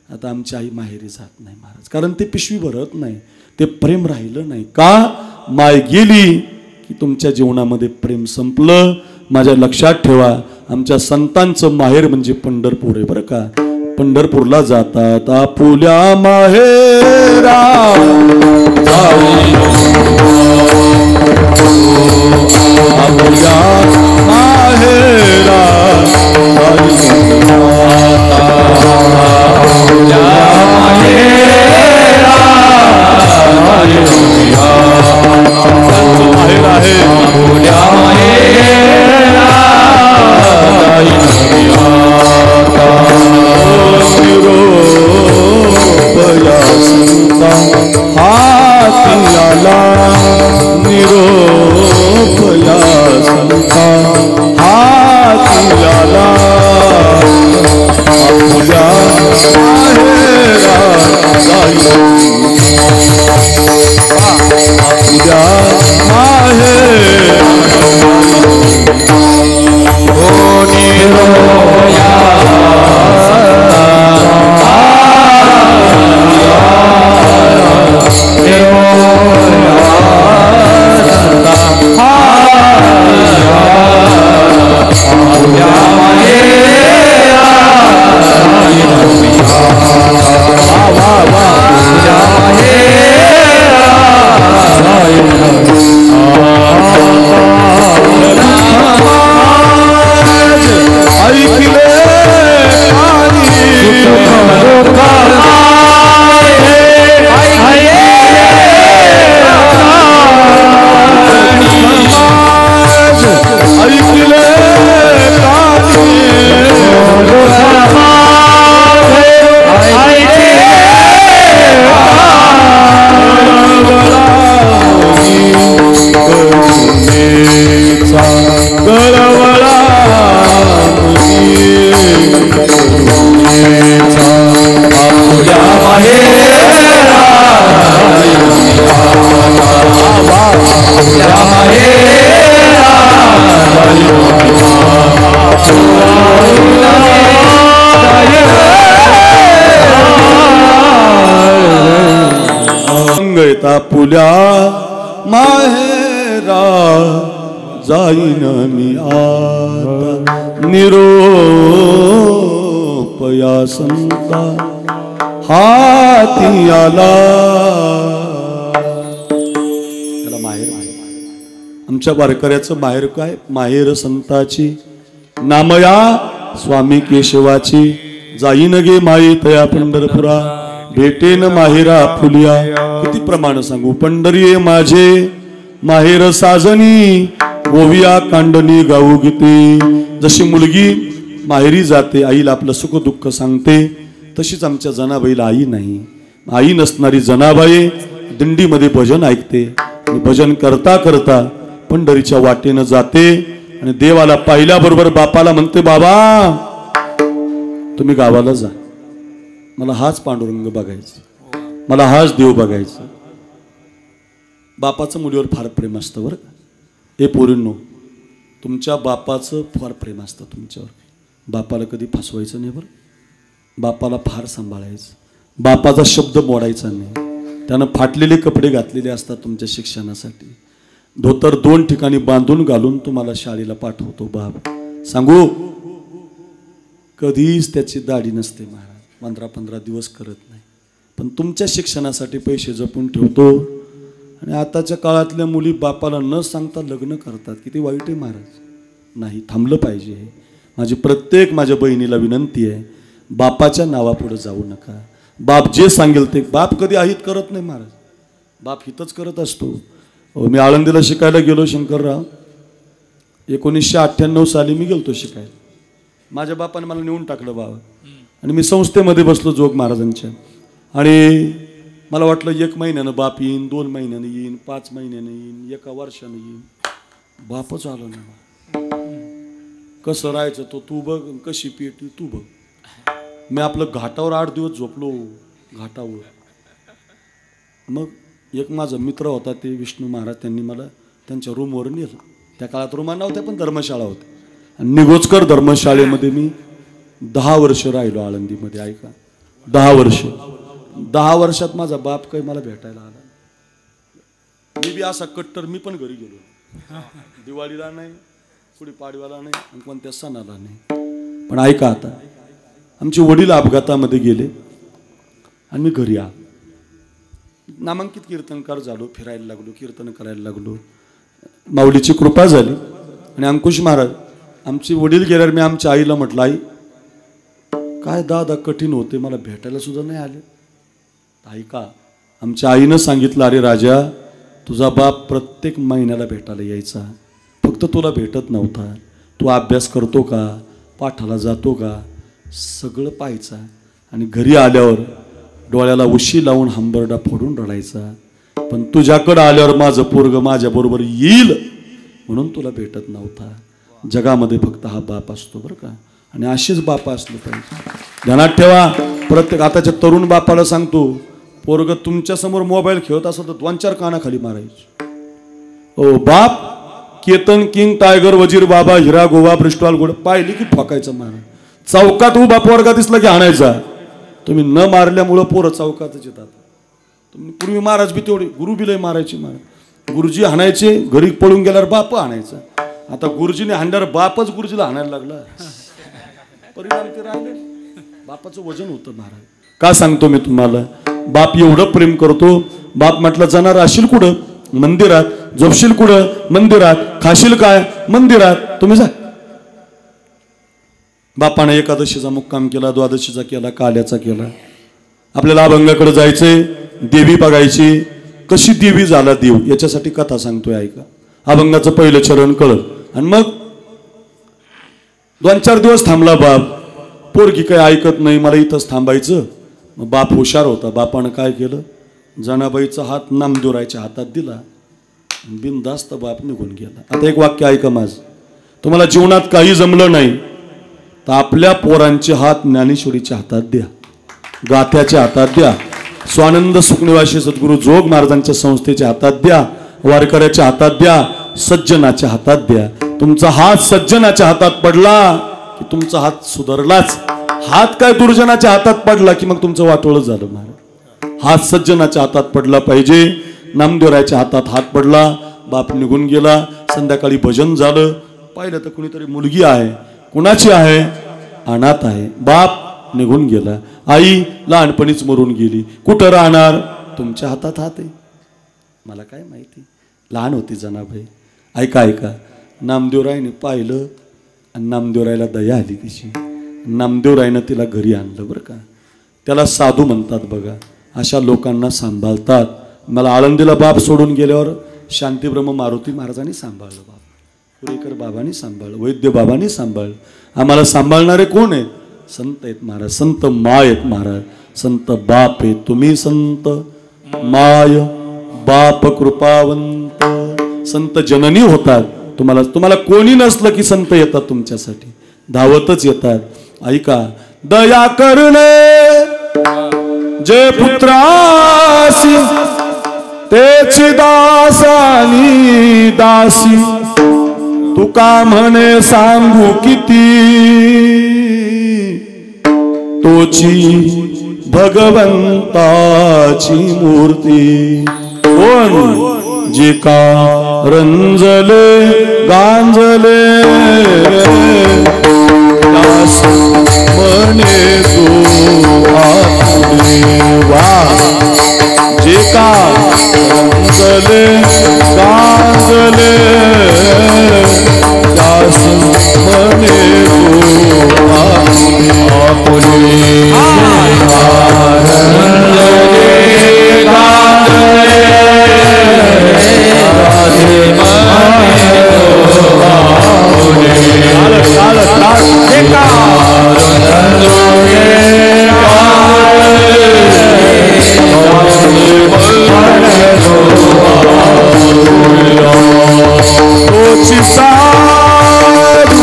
आता आमची आई माहेरी जात नाही महाराज, कारण ते पिशवी भरत नाही, ते प्रेम राहिलं नाही. का? माय गेली की तुमच्या जीवनामध्ये प्रेम संपलं. माझ्या लक्षात ठेवा, आमच्या संतांचं माहेर म्हणजे पंढरपूर आहे बरं का. पंढरपूरला जातात आपुल्या माहेरा, आपुल्या माहेरा, माहेर आहे आपुल्या माहेरा, निरोपया संता हाती आला, निरोपया संता हाती आला, आपुल्या माहेरा जाई, आपुल्या माहेरा ओ निरोया पुल्या माहेरा जाईन मी आता, निरोपया संता हाती आला. त्याला माहेर. आमच्या वारकऱ्याचं माहेर काय? माहेर संताची नामया स्वामी केशवाची, जाईन गे माई तया पंढरपुरा, भेटेन माहेरा फुलिया. किती प्रमाण सांगू. पंढरी माझे माहेर साजनी, गोविया कांडणी गाऊ गीते. जशी मुलगी माहेरी जाते, आईला आपलं सुख दुःख सांगते, तशीच आमच्या जनाबाईला आई नाही. आई नसणारी जनाबाई दिंडीमध्ये भजन ऐकते आणि भजन करता करता पंढरीच्या वाटेनं जाते आणि देवाला पाहिल्याबरोबर बापाला म्हणते बाबा तुम्ही गावाला जा, मला हाच पांडुरंग बघायचा, मला हाच देव बघायचा. बापाचं मुलीवर फार प्रेम असतं बरं का. हे पोरींनो, तुमच्या बापाचं फार प्रेम असतं तुमच्यावर. बापाला कधी फसवायचं नाही बरं. बापाला फार सांभाळायचं, बापाचा शब्द मोडायचा नाही. त्यानं फाटलेले कपडे घातलेले असतात तुमच्या शिक्षणासाठी. धोतर 2 ठिकाणी बांधून घालून तुम्हाला शाळेला पाठवतो बाप. सांगू, कधीच त्याची दाढी नसते महाराज, 15-15 दिवस करत नाही. पण तुमच्या शिक्षणासाठी पैसे जपून ठेवतो. आणि आताच्या काळातल्या मुली बापाला न सांगता लग्न करतात. किती वाईट आहे महाराज. नाही, थांबलं पाहिजे. माझी प्रत्येक माझ्या बहिणीला विनंती आहे, बापाच्या नावापुढे जाऊ नका. बाप जे सांगेल ते. बाप कधी अहित करत नाही महाराज, बाप हितच करत असतो. मी आळंदीला शिकायला गेलो शंकरराव. 1998 साली मी गेलतो शिकायला. माझ्या बापाने मला नेऊन टाकलं बाबा. आणि मी संस्थेमध्ये बसलो जोग महाराजांच्या. आणि मला वाटलं 1 महिन्यानं बाप येईन, 2 महिन्यानं येईन, 5 महिन्यानं येईन, 1 वर्षानं येईन. बापच आलो नाही. कसं राहायचं तो तू बघ, कशी पेटी तू बघ. मी आपलं घाटावर 8 दिवस झोपलो घाटावर. मग एक माझा मित्र होता ते विष्णू महाराज, त्यांनी मला त्यांच्या रूमवर नेलं. त्या काळात रूमा नव्हत्या पण धर्मशाळा होत्या. आणि निगोजकर धर्मशाळेमध्ये मी 10 वर्ष राहिलो आळंदीमध्ये. ऐका, 10 वर्ष. 10 वर्षात माझा बाप काही मला भेटायला आला. मी बी असा कट्टर, मी पण घरी गेलो. दिवाळीला नाही, पुढे पाडव्याला नाही, आणि कोणत्या सणाला नाही. पण ऐका, आता आमचे वडील अपघातामध्ये गेले आणि मी घरी आलो. नामांकित कीर्तनकार झालो, फिरायला लागलो, कीर्तन करायला लागलो. माऊलीची कृपा झाली. आणि अंकुश महाराज, आमचे वडील गेल्यावर मी आमच्या आईला म्हटलं, आई काय दादा कठीण होते, मला भेटायला सुद्धा नाही आले. ऐका, आमच्या आईनं सांगितलं, अरे राजा, तुझा बाप प्रत्येक महिन्याला भेटायला यायचा, फक्त तुला भेटत नव्हता. तू अभ्यास करतो का, पाठाला जातो का, सगळं पाहायचा. आणि घरी आल्यावर डोळ्याला उशी लावून हंबरडा फोडून रडायचा. पण तुझ्याकडं आल्यावर माझं पोरग माझ्याबरोबर येईल म्हणून तुला भेटत नव्हता. जगामध्ये फक्त हा बाप असतो बरं का. आणि असेच बाप असले पाहिजे. ध्यानात ठेवा. प्रत्येक आताच्या तरुण बापाला सांगतो, पोरग तुमच्यासमोर मोबाईल खेळत असं तर 2-4 कानाखाली मारायचे. ओ बाप, केतन किंग, टायगर, वजीर, बाबा, हिरा, गोवा, ब्रिस्टॉल, गोड पाहिली की ठोकायचं मारा. चौकात उभा पोरगा दिसला की आणायचा. तुम्ही न मारल्यामुळं पोरं चौकातच येतात. तुम्ही पूर्वी महाराज बी तेवढे, गुरु बी लय मारायचे महाराज. गुरुजी हाणायचे, घरी पळून गेल्यावर बाप हाणायचा. आता गुरुजीने हाणल्यावर बापच गुरुजीला हाणायला लागला. परिणाम ते राहिले. बापाचं वजन होतं महाराज. का सांगतो मी तुम्हाला, बाप एवढं प्रेम करतो. बाप म्हटलं, जाणार असेल कुठं, मंदिरात. झोपशील कुठं, मंदिरात. खाशील काय, मंदिरात. तुम्ही जा. बापाने एकादशीचा मुक्काम केला, द्वादशीचा केला, काल्याचा केला. आपल्याला अभंगाकडे जायचंय, देवी बघायची. कशी देवी झाला देव, याच्यासाठी कथा सांगतोय ऐका. अभंगाचं पहिलं चरण कळलं. आणि मग 2-4 दिवस थांबला बाप. पोरगी काही ऐकत नाही, मला इथंच थांबायचं. मग बाप हुशार होता. बापानं काय केलं, जनाबाईचा हात नामदेवरायच्या हातात दिला. बिनधास्त बाप निघून गेला. आता एक वाक्य ऐका माझं. तुम्हाला जीवनात काही जमलं नाही तर आपल्या पोरांचे हात ज्ञानेश्वरीच्या हातात द्या, गाथ्याच्या हातात द्या, स्वानंद सुखनिवासी सद्गुरू जोग महाराजांच्या संस्थेच्या हातात द्या, वारकऱ्याच्या हातात द्या, सज्जनाच्या हातात द्या. तुमचा हात सज्जनाच्या हातात पडला की तुमचा हात सुधारलाच. हात काय दुर्जनाच्या हातात पडला की मग तुमचं वाटोळं झालं महाराज. हात सज्जनाच्या हातात पडला पाहिजे. नामदेवरायच्या हातात हात पडला. बाप निघून गेला. संध्याकाळी भजन झालं. पाहिलं तर कुणीतरी मुलगी आहे. कुणाची आहे, अनाथ आहे. बाप निघून गेला. आई लहानपणीच मरून गेली. कुठं राहणार, तुमच्या हातात हात आहे. मला काय माहिती, लहान होती जनाबाई. ऐका ऐका, नामदेवरायने पाहिलं आणि नामदेवरायला दया आली तिची. नामदेवरायनं तिला घरी आणलं बरं का. त्याला साधू म्हणतात बघा. अशा लोकांना सांभाळतात. मला आळंदीला बाप सोडून गेल्यावर शांतीब्रह्म मारुती महाराजांनी सांभाळलं. बाप पुरेकर बाबांनी सांभाळलं, वैद्य बाबांनी सांभाळलं. आम्हाला सांभाळणारे कोण आहेत, संत आहेत महाराज. संत माय आहेत महाराज. संत बाप आहेत. तुम्ही संत माय बाप कृपावंत. संत जननी होतात. तुम्हाला कोणी नसलं की संत येतात तुमच्यासाठी, धावतच येतात. ऐका, दया करणे जे पुत्रासी तेची दासानी दासी. तुका म्हणे सांगू किती तोची भगवंताची मूर्ती कोण जे का रंजले गांजले त्यास म्हणे तो वा जे का रंजले गांजले त्यास म्हणे तो आपुले साधू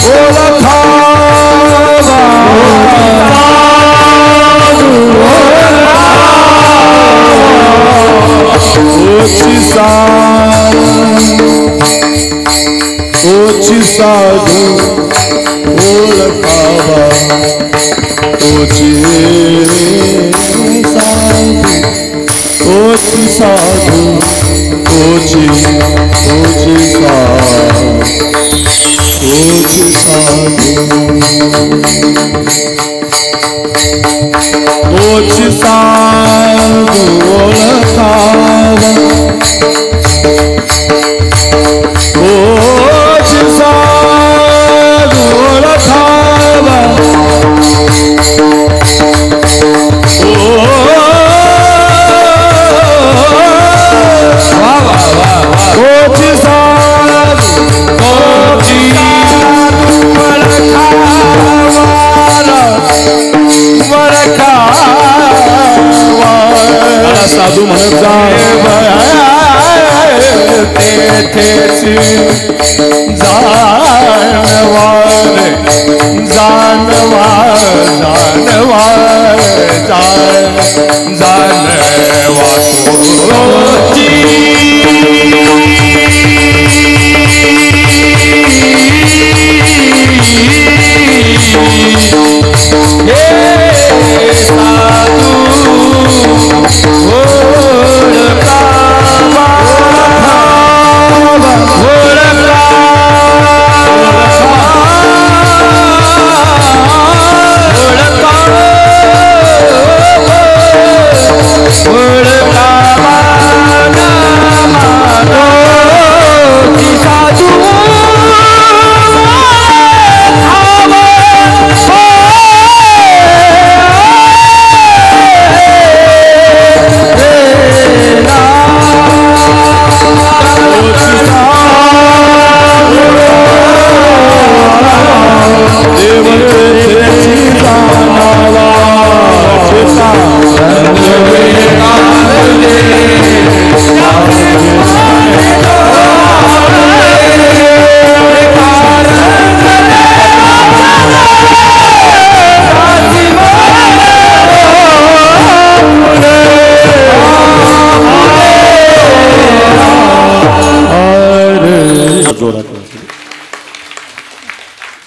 ओळखावा तोची साधू तोची साधू ओळखावा साधू म्हणत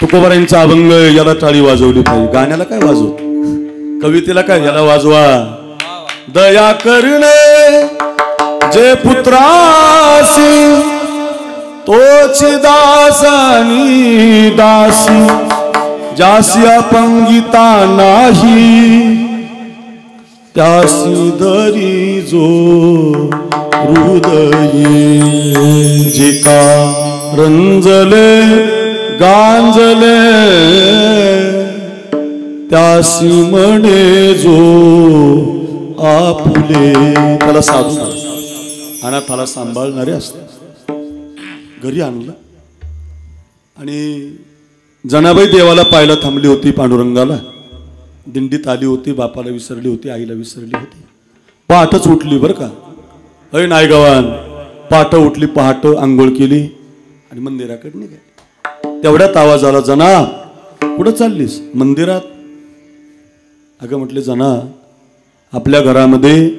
तुकोबारांचा अभंग याला टाळी वाजवली पाहिजे. गाण्याला काय वाजवत, कवितेला काय, याला वाजवा. दया करणे जे पुत्रासी तोची दासानी दासी जासी अपंगिता नाही त्यासी दरी जो हृदयी जे का रंजले गांजले त्यासी म्हणे जो आपुले. त्याला साधू अनाथाला सांभाळणारे असतात. घरी आणलं आणि जनाबाई देवाला पाहायला थांबली होती. पांडुरंगाला दिंडीत आली होती. बापाला विसरली होती, आईला विसरली होती. पहाटच उठली बरं का. अय नायगावान पहाट उठली. पहाट आंघोळ केली आणि मंदिराकडे निघाली. तेवढ्यात आवाज आला, जना कुठं चाललीस? मंदिरात. अगं म्हटले, जना आपल्या घरामध्ये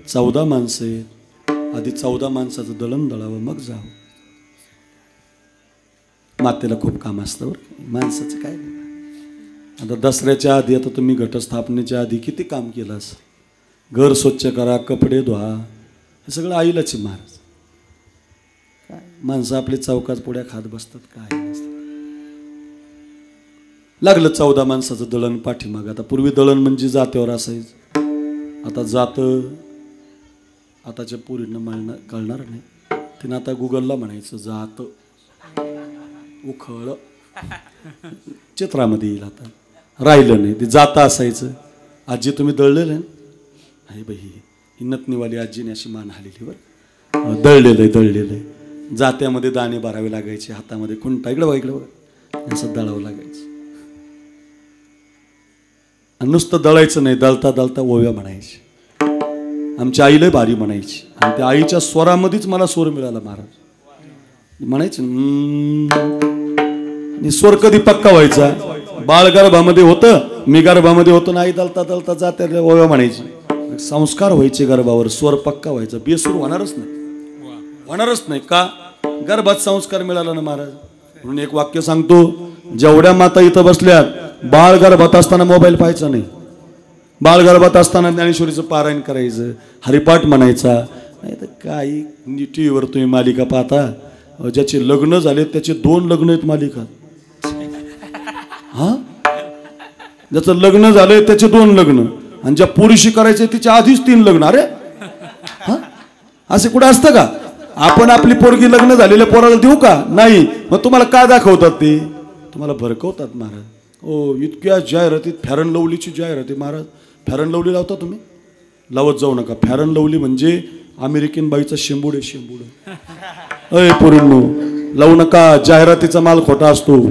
14 माणसं आहेत. आधी 14 माणसाचं दळण दळावं मग जावं. मातेला खूप काम असतं बरं, माणसाचं काय नाही. आता दसऱ्याच्या आधी, आता तुम्ही घटस्थापनेच्या आधी किती काम केलं असं. घर स्वच्छ करा, कपडे धुवा, हे सगळं आईलाच आहे. महाराज काय माणसं आपले चौकात पोळ्या खात बसतात, काय नसतं. लागलं 14 माणसाचं दळण पाठीमाग. आता पूर्वी दळण म्हणजे जात्यावर असायचं, आता जातं आताच्या पोरींना कळणार नाही. तिनं आता गुगलला म्हणायचं जात उखळ, चित्रामध्ये येईल. आता राहिलं नाही, ते जाता असायचं. आजी तुम्ही दळलेलं आहे, अरे बाई ही नतनीवाली आजीने अशी मान हालेली बरं, दळलेलं आहे. जात्यामध्ये दाणे भरावे लागायचे, हातामध्ये खुंटा, इकडे बघा असं दळावं लागायचं. आणि नुसतं दळायचं नाही, दळता दळता ओव्या म्हणायची. आमची आई लय भारी म्हणायची, आणि त्या आईच्या स्वरामध्येच मला स्वर मिळाला. महाराज म्हणायचं स्वर कधी पक्का व्हायचा. बाळ गर्भामध्ये होतं, मी गर्भामध्ये होतो, नाही दळता दळता जात्या ओव्या म्हणायची. संस्कार व्हायचे गर्भावर, स्वर पक्का व्हायचा. बेसूर होणारच नाही. का? गर्भात संस्कार मिळाला ना महाराज. म्हणून एक वाक्य सांगतो, जेवढ्या माता इथं बसल्यात, बाळ गर्भात असताना मोबाईल पाहायचा नाही. बाळ गर्भात असताना ज्ञानेश्वरीचं पारायण करायचं, हरिपाठ म्हणायचा. नाही तर काही टी व्हीवर तुम्ही मालिका पाहता, ज्याचे लग्न झाले त्याचे 2 लग्न आहेत मालिका. हा, ज्याचं लग्न झालंय त्याचे 2 लग्न, आणि ज्या पुरीशी करायचे तिच्या आधीच 3 लग्न. अरे हा, असे कुठे असतं का? आपण आपली पोरगी लग्न झालेल्या पोराला देऊ का? नाही. मग तुम्हाला काय दाखवतात ते? तुम्हाला भरकवतात महाराज. ओ इतक्या जाहिरातीत फेअर अँड लवलीची जाहिराती. महाराज फेअर अँड लवली लावता तुम्ही? लावत जाऊ नका. फेअर अँड लवली म्हणजे अमेरिकन बाईचा शेंबूड. अय पोरींनो, लावू नका. जाहिरातीचा माल खोटा असतो.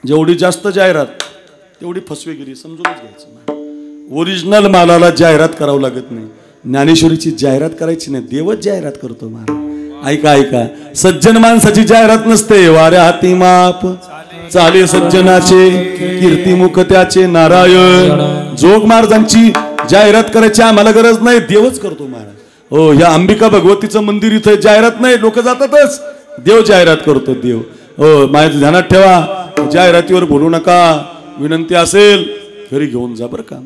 जेवढी जास्त जाहिरात तेवढी फसवेगिरी, समजूनच घ्यायचं. ओरिजिनल मालाला जाहिरात करावं लागत नाही. ज्ञानेश्वरीची जाहिरात करायची नाही, देवच जाहिरात करतो महाराज. ऐका, सज्जन माणसाची जाहिरात नसते. वाऱ्या हाती माप चाले सज्जनाचे, कीर्तिमुख त्याचे नारायण. जोग महाराजांची जाहिरात करायची आम्हाला गरज नाही, देवच करतो महाराज. हो, या अंबिका भगवतीचं मंदिर इथं जाहिरात नाही, लोक जातातच. देव जाहिरात करतो, देव. हो, माझ्या ध्यानात ठेवा, जाहिरातीवर बोलू नका. विनंती असेल घरी घेऊन जा बरं का.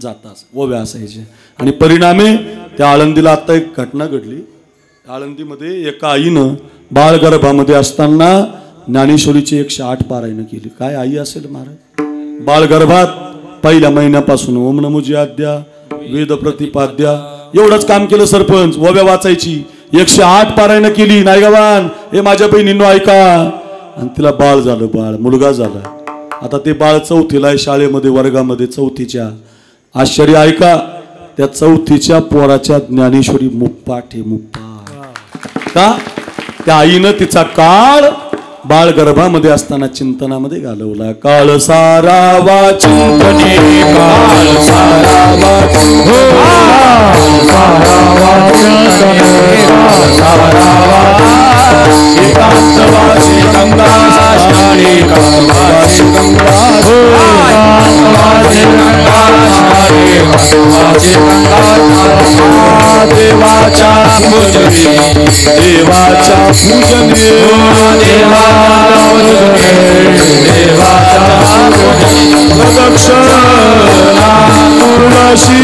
जाताच ओव्या असायचे. आणि परिणामे त्या आळंदीला आता एक घटना घडली. आळंदीमध्ये एका आईनं बाळ गर्भामध्ये असताना ज्ञानेश्वरीची 108 पारायण केली. काय आई असेल महाराज. बाळ गर्भात पहिल्या महिन्यापासून ओम नमोजी आद्या, वेद प्रतिपाद्या, एवढंच काम केलं सरपंच. ओव्या वाचायची, 108 पारायण केली. नायगावान हे माझ्या बहिणींनो ऐका. आणि तिला बाळ झालं, बाळ मुलगा झाला. आता ते बाळ 4थीला आहे, शाळेमध्ये वर्गामध्ये 4थीच्या. आश्चर्य ऐका, त्या 4थीच्या पोराच्या ज्ञानेश्वरी मुप्पाठ. का? त्या आईनं तिचा काळ बाळ गर्भामध्ये असताना चिंतनामध्ये घालवला. काळ सारावा चिंतने, काळ सारावा एकांतवासी गंगा स्नाने, एकांतवासी गंगा देवाच्या पूजने, देवाच्या पूजने, प्रदक्षिणा तुळशी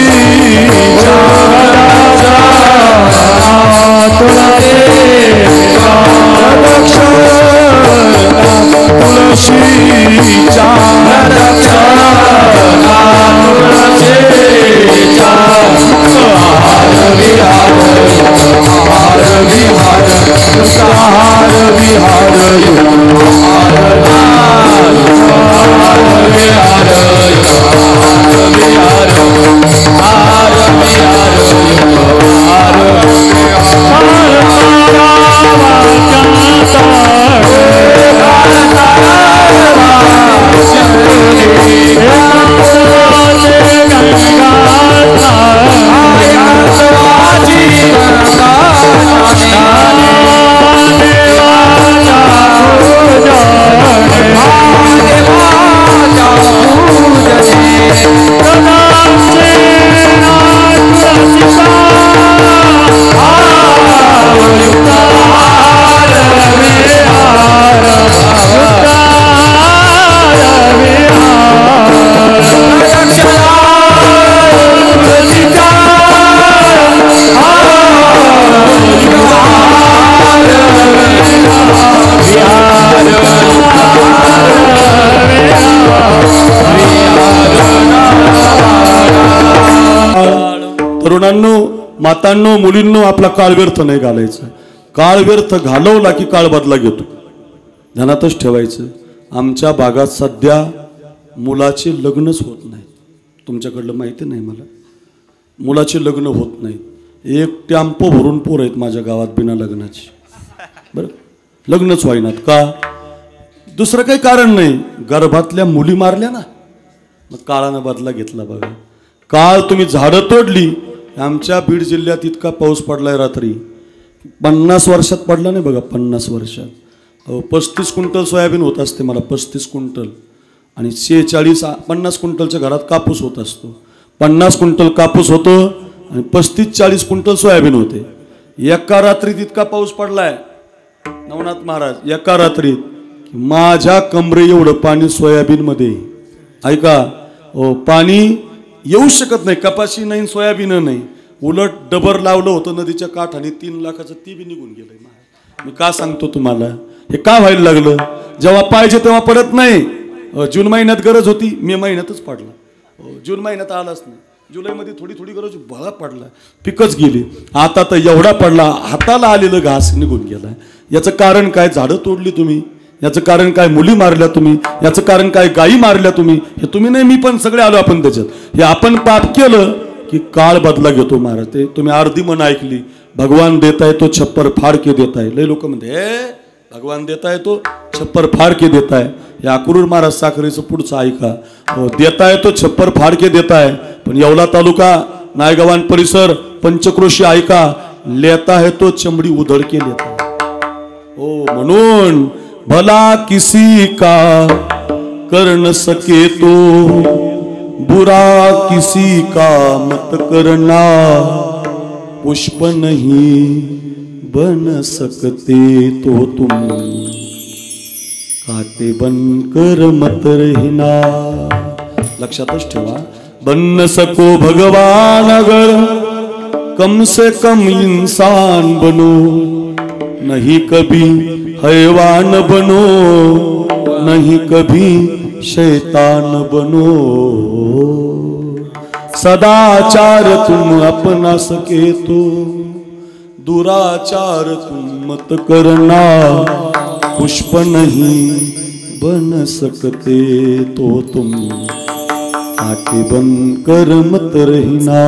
तरुणांनो, मातांनो, मुलींनो, आपला काळ व्यर्थ नाही घालायचा. काळ व्यर्थ घालवला की काळ बदला घेतो. ध्यानातच ठेवायचं. आमच्या भागात सध्या मुलाचे लग्नच होत नाहीत. तुमच्याकडलं माहिती नाही मला. मुलाचे लग्न होत नाहीत. एक टॅम्पो भरून पोर आहेत माझ्या गावात बिना लग्नाची. बरं, लग्नच व्हायनात का? दुसरं काही कारण नाही. गर्भातल्या मुली मारल्या ना, मग काळानं बदला घेतला. बघा, काळ तुम्ही झाडं तोडली. आमच्या बीड जिल्ह्यात इतका पाऊस पडलाय रात्री, 50 वर्षात पडला नाही बघा. 50 वर्षात 35 क्विंटल सोयाबीन होत असते मला, 35 क्विंटल. आणि 50 क्विंटलच्या घरात कापूस होत असतो. 50 क्विंटल कापूस होतो आणि 35-40 क्विंटल सोयाबीन होते. एका रात्रीत इतका पाऊस पडलाय नवनाथ महाराज, एका रात्रीत माझ्या कमरे एवढं पाणी सोयाबीन मध्ये. ऐका, पाणी येऊ शकत नाही. कपाशी नाही, सोयाबीन नाही. उलट डबर लावलं होतं नदीच्या काठाने, 3 लाखाचं ती बी निघून गेलंय. मी का सांगतो तुम्हाला, हे का व्हायला लागलं? जेव्हा पाहिजे तेव्हा पडत नाही. जून महिन्यात गरज होती, मे महिन्यातच पडला. जून महिन्यात आलाच नाही. जुलैमध्ये थोडी थोडी गरज, बळा पडला, पिकच गेली. आता तर एवढा पडला, हाताला आलेलं घास निघून गेला. याचं कारण काय? झाडं तोडली तुम्ही. याचं कारण काय? मुली मारल्या तुम्ही. याचं कारण काय? गायी मारल्या तुम्ही. हे तुम्ही नाही, मी पण सगळे आलो आपण त्याच्यात. हे आपण पाप केलं की काळ बदला घेतो महाराज. ते तुम्ही अर्धी मन ऐकली, भगवान देताय तो छप्पर फाड़ के देताय. लय लोक म्हणते हे भगवान देताय तो छप्पर फाड़ के देताय. या अक्रूर महाराज साखरेचं पुढचं ऐका. देताय तो छप्पर फाड़ के देताय. पण येवला तालुका, नायगावान परिसर, पंचक्रोशी ऐका. लेता है तो चमडी उधड़ के लेता. म्हणून भला किसी का कर न सके तो बुरा किसी का मत करना. पुष्प नहीं बन सकते तो तुम काटे बनकर मत रहना. लक्षातच ठेवा. बन न सको भगवान अगर कम से कम इंसान बनो. नहीं कभी हैवान बनो, नहीं कभी शैतान बनो. सदाचार तुम अपना सके तो दुराचार तुम मत करना. पुष्प नहीं बन सकते तो तुम काटे बनकर मत रहना.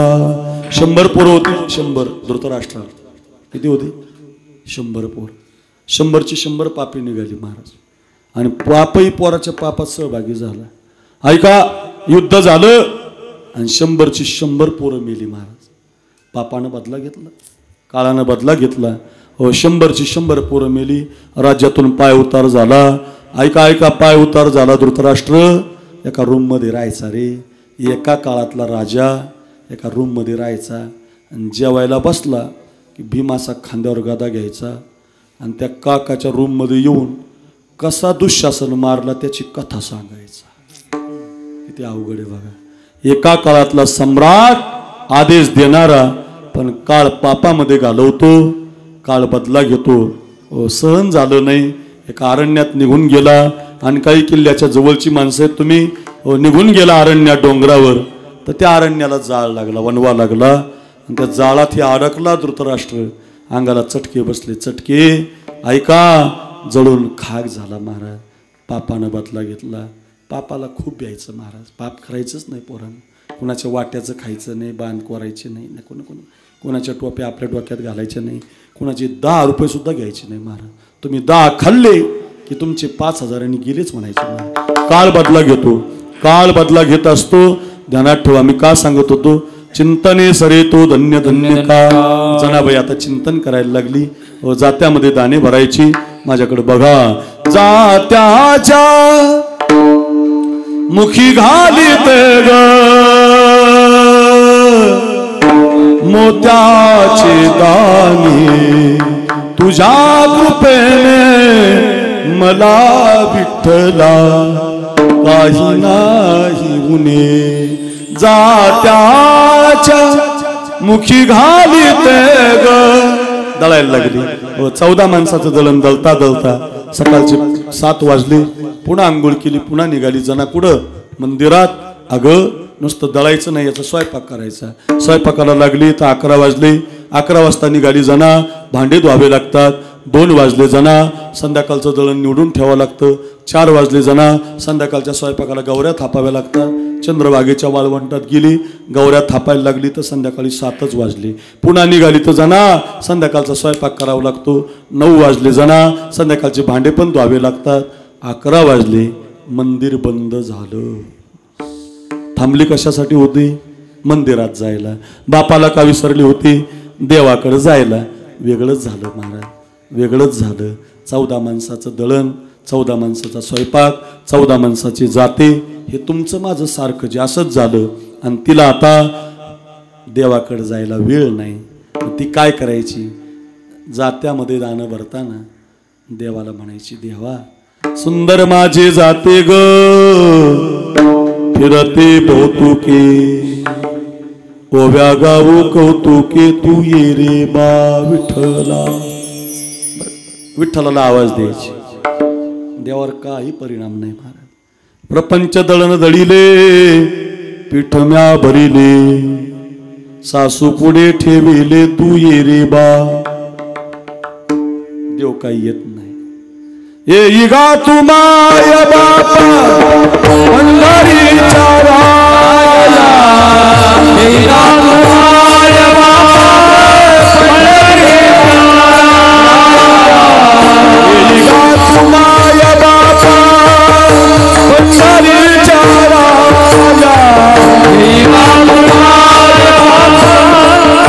100 पोरं होती. 100 धृतराष्ट्राला किती होती? 100 पोर. 100ची 100 पापी निघाली महाराज. आणि पापही पोराच्या पापात सहभागी झाला. ऐका, युद्ध झालं आणि 100ची 100 पोरं मेली महाराज. पापानं बदला घेतला, काळानं बदला घेतला. 100ची 100 पोरं मेली. राज्यातून पाय उतार झाला. ऐका ऐका, पाय उतार झाला. धृतराष्ट्र एका रूममध्ये राहायचा रे. एका काळातला राजा एका रूममध्ये राहायचा. आणि जेवायला बसला की भीमाचा खांद्यावर गदा घ्यायचा आणि त्या काकाच्या रूममध्ये येऊन कसा दुःशासन मारला त्याची कथा सांगायचा. किती अवघड आहे बघा. एका काळातला सम्राट आदेश देणारा, पण काळ पापामध्ये घालवतो, काळ बदला घेतो. सहन झालं नाही, एका अरण्यात निघून गेला. आणि काही किल्ल्याच्या जवळची माणसं आहेत, तुम्ही निघून गेला अरण्यात डोंगरावर, तर त्या अरण्याला जाळ लागला, वनवा लागला. आणि त्या जाळात हे अडकला धृतराष्ट्र. अंगाला चटके बसले, चटके. ऐका, जळून खाक झाला महाराज. पापानं बदला घेतला. पापाला खूप द्यायचं महाराज. पाप करायचंच नाही पोरांना. कुणाच्या वाट्याचं खायचं नाही, बांध कोरायचे नाही, कोणाच्या टोप्या आपल्या डोक्यात घालायच्या नाही, कुणाचे 10 रुपये सुद्धा घ्यायचे नाही महाराज. तुम्ही 10 खाल्ले की तुमचे 5,000 गेलेच म्हणायचे महाराज. काळ बदला घेतो, काळ बदला घेत असतो. ध्यानात ठेवा. मी का सांगत होतो? चिंतने सरे तो धन्य धन्य का. जनाबाई आता चिंतन करायला लागली. जात्यामध्ये दाणे भरायची. माझ्याकडे बघा. जात्याच्या मुखी घालीत ग मोत्याचे दाणे. तुझ्या कृपेने मला विठ्ठला काही नाही उणे. जात्याच्या मुखी घालीत ग. दळायला लागली. 14 माणसाचं दळण दळता दळता सकाळचे 7 वाजले. पुन्हा आंघोळ केली, पुन्हा निघाली. जना कुठं? मंदिरात. अगं नुसतं दळायचं नाही, याचा स्वयंपाक करायचा. स्वयंपाकाला लागली तर 11 वाजले. 11 वाजता निघाली जना, भांडे धुवावे लागतात. 2 वाजले जना, संध्याकाळचं दळण निवडून ठेवावं लागतं. 4 वाजले जना, संध्याकाळच्या स्वयंपाकाला गौऱ्या थापाव्या लागतात. चंद्रभागेच्या वाळवंटात गेली, गौऱ्या थापायला लागली तर संध्याकाळी 7च वाजले. पुन्हा निघाली तर जना, संध्याकाळचा स्वयंपाक करावा लागतो. 9 वाजले जना, संध्याकाळचे भांडे पण धुवावे लागतात. 11 वाजले, मंदिर बंद झालं. थांबली कशासाठी होती? मंदिरात जायला. बापाला का विसरली होती? देवाकडे जायला. वेगळंच झालं महाराज, वेगळंच झालं. 14 माणसाचं दळण, 14 माणसाचा स्वयंपाक, 14 माणसाची जाते, हे तुमचं माझं सारखं जे असंच झालं. आणि तिला आता देवाकडे जायला वेळ नाही. ती काय करायची? जात्यामध्ये दाणं भरताना देवाला म्हणायची, देवा सुंदर माझे जाते ग फिरते बहुतुके, ओव्या गाऊ कौतुके, तू ये रे बा विठ्ठला. विठ्ठलाला आवाज द्यायची. देवावर काही परिणाम नाही महाराज. प्रपंच दळण दळिले, पिठम्या भरिले, सासू पुढे ठेविले, तू ये रे बा. देव काही येत नाही. ये गा तू माय बापा पंढरीच्या राया, ये गा तू माय बापा पंढरीच्या राया, ये गा तू माय बापा पंढरीच्या राया, ये गा तू माय बापा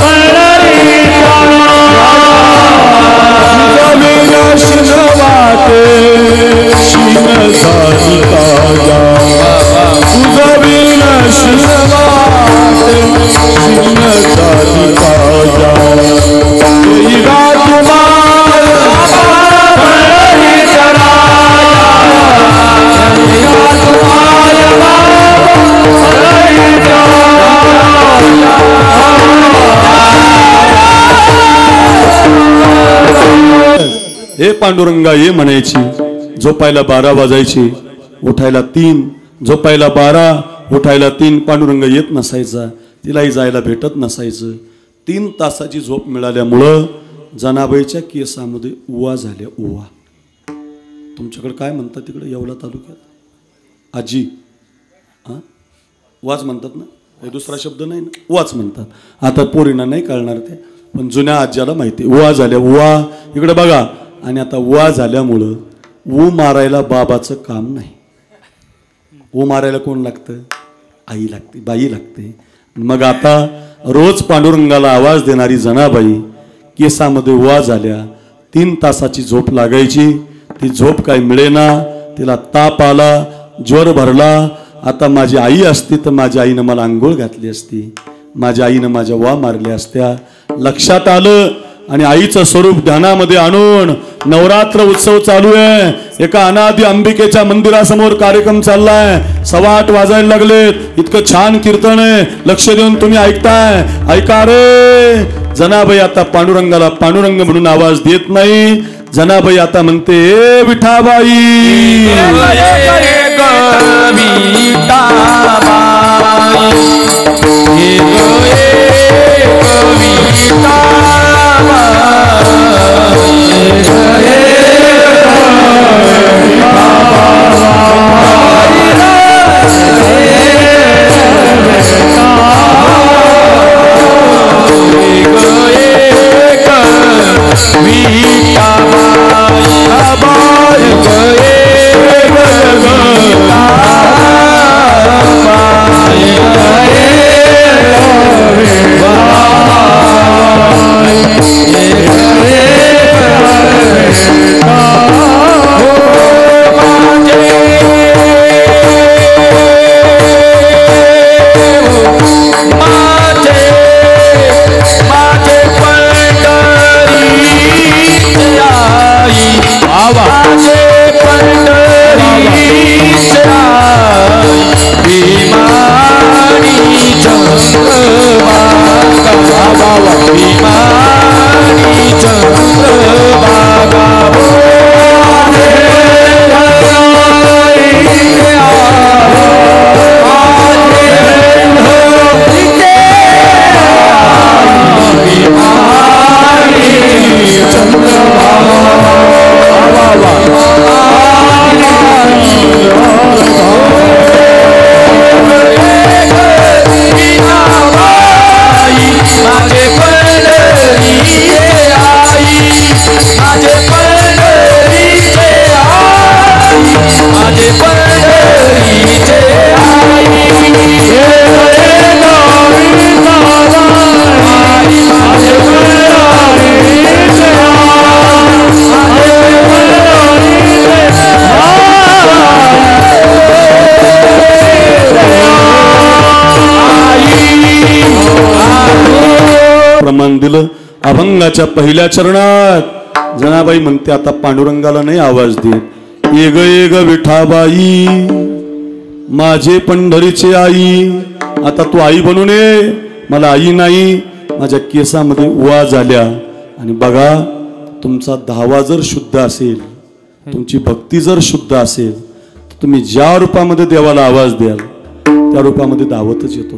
पंढरीच्या राया. शिनवाते शिन झाली काया, तुझं विण शिनवाते शिन झाली काया. ये गा तू माय पंढरीच्या राया, ये गा तू माय पंढरीच्या राया. हे पांडुरंगा ये म्हणायची. झोपायला 12 वाजायची, उठायला 3. झोपायला 12, उठायला 3. पांडुरंग येत नसायचा, तिलाही जायला भेटत नसायचं. 3 तासाची झोप मिळाल्यामुळं जनाबाईच्या केसामध्ये उवा झाल्या. उवा तुमच्याकडे काय म्हणतात तिकडे येवला तालुक्यात? आजी हां वाच म्हणतात ना, हे दुसरा शब्द नाही ना, उवाच म्हणतात. आता पोरींना नाही कळणार ते, पण जुन्या आज्याला माहिती. उवा झाल्या, उवा इकडे बघा. आणि आता उवा झाल्यामुळं ऊ मारायला बाबाचं काम नाही. ऊ मारायला कोण लागतं? आई लागते, बाई लागते. मग आता रोज पांडुरंगाला आवाज देणारी जनाबाई केसामध्ये उवा झाल्या. 3 तासाची झोप लागायची, ती झोप काय मिळेना. तिला ताप आला, ज्वर भरला. आता माझी आई असती तर माझ्या आईनं मला आंघोळ घातली असती, माझ्या आईनं माझ्या वा मारल्या असत्या. लक्षात आलं आणि आईचं स्वरूप ध्यानामध्ये आणून नवरात्र उत्सव चालू आहे. एका अनादी अंबिकेच्या मंदिरासमोर कार्यक्रम चाललाय. 8:15 वाजायला लागलेत. इतकं छान कीर्तन आहे, लक्ष देऊन तुम्ही ऐकताय. ऐका रे. जनाबाई आता पांडुरंगाला पांडुरंग म्हणून आवाज देत नाही. जनाबाई आता म्हणते, ए विठाबाई, दिलं. अभंगाच्या पहिल्या चरणात जनाबाई म्हणते आता पांडुरंगाला नाही आवाज देत. एग एग विठाबाई माझे पंढरीचे आई, आता तू आई बनून ये. मला आई नाही, माझ्या केसामध्ये उवा झाल्या. आणि बघा, तुमचा धावा जर शुद्ध असेल, तुमची भक्ती जर शुद्ध असेल, तर तुम्ही ज्या रूपामध्ये देवाला आवाज द्याल त्या रूपामध्ये धावतच येतो.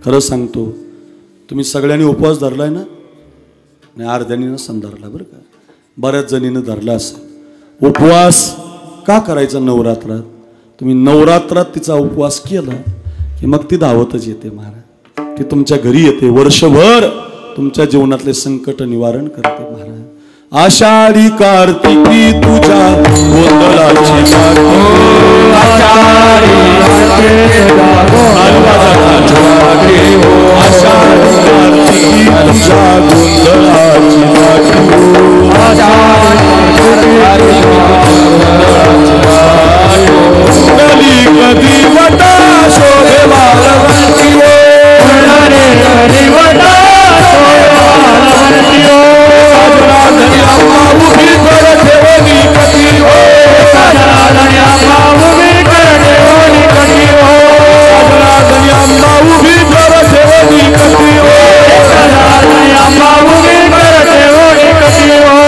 खरं सांगतो, तुम्ही सगळ्यांनी उपवास धरलाय ना? नाही, अर्ध्यानी नसन धरला बरं का, बऱ्याच जणीनं धरला असेल. उपवास का करायचा नवरात्रात? तुम्ही नवरात्रात तिचा उपवास केला की मग ती धावतच येते महाराज. ती तुमच्या घरी येते, वर्षभर तुमच्या जीवनातले संकट निवारण करते महाराज. आषाढी कार्तिकी तुझ्या गोंधळाची आषाढी कार्तिकी तुझ्या गोंधळाची कधी वटा शोधे वालवंती उभी कर ठेवणी कधी हो, उभी कर ठेवणी कधी हो, उभी कर ठेवणी कधी हो, उभी कर ठेवणी कधी हो.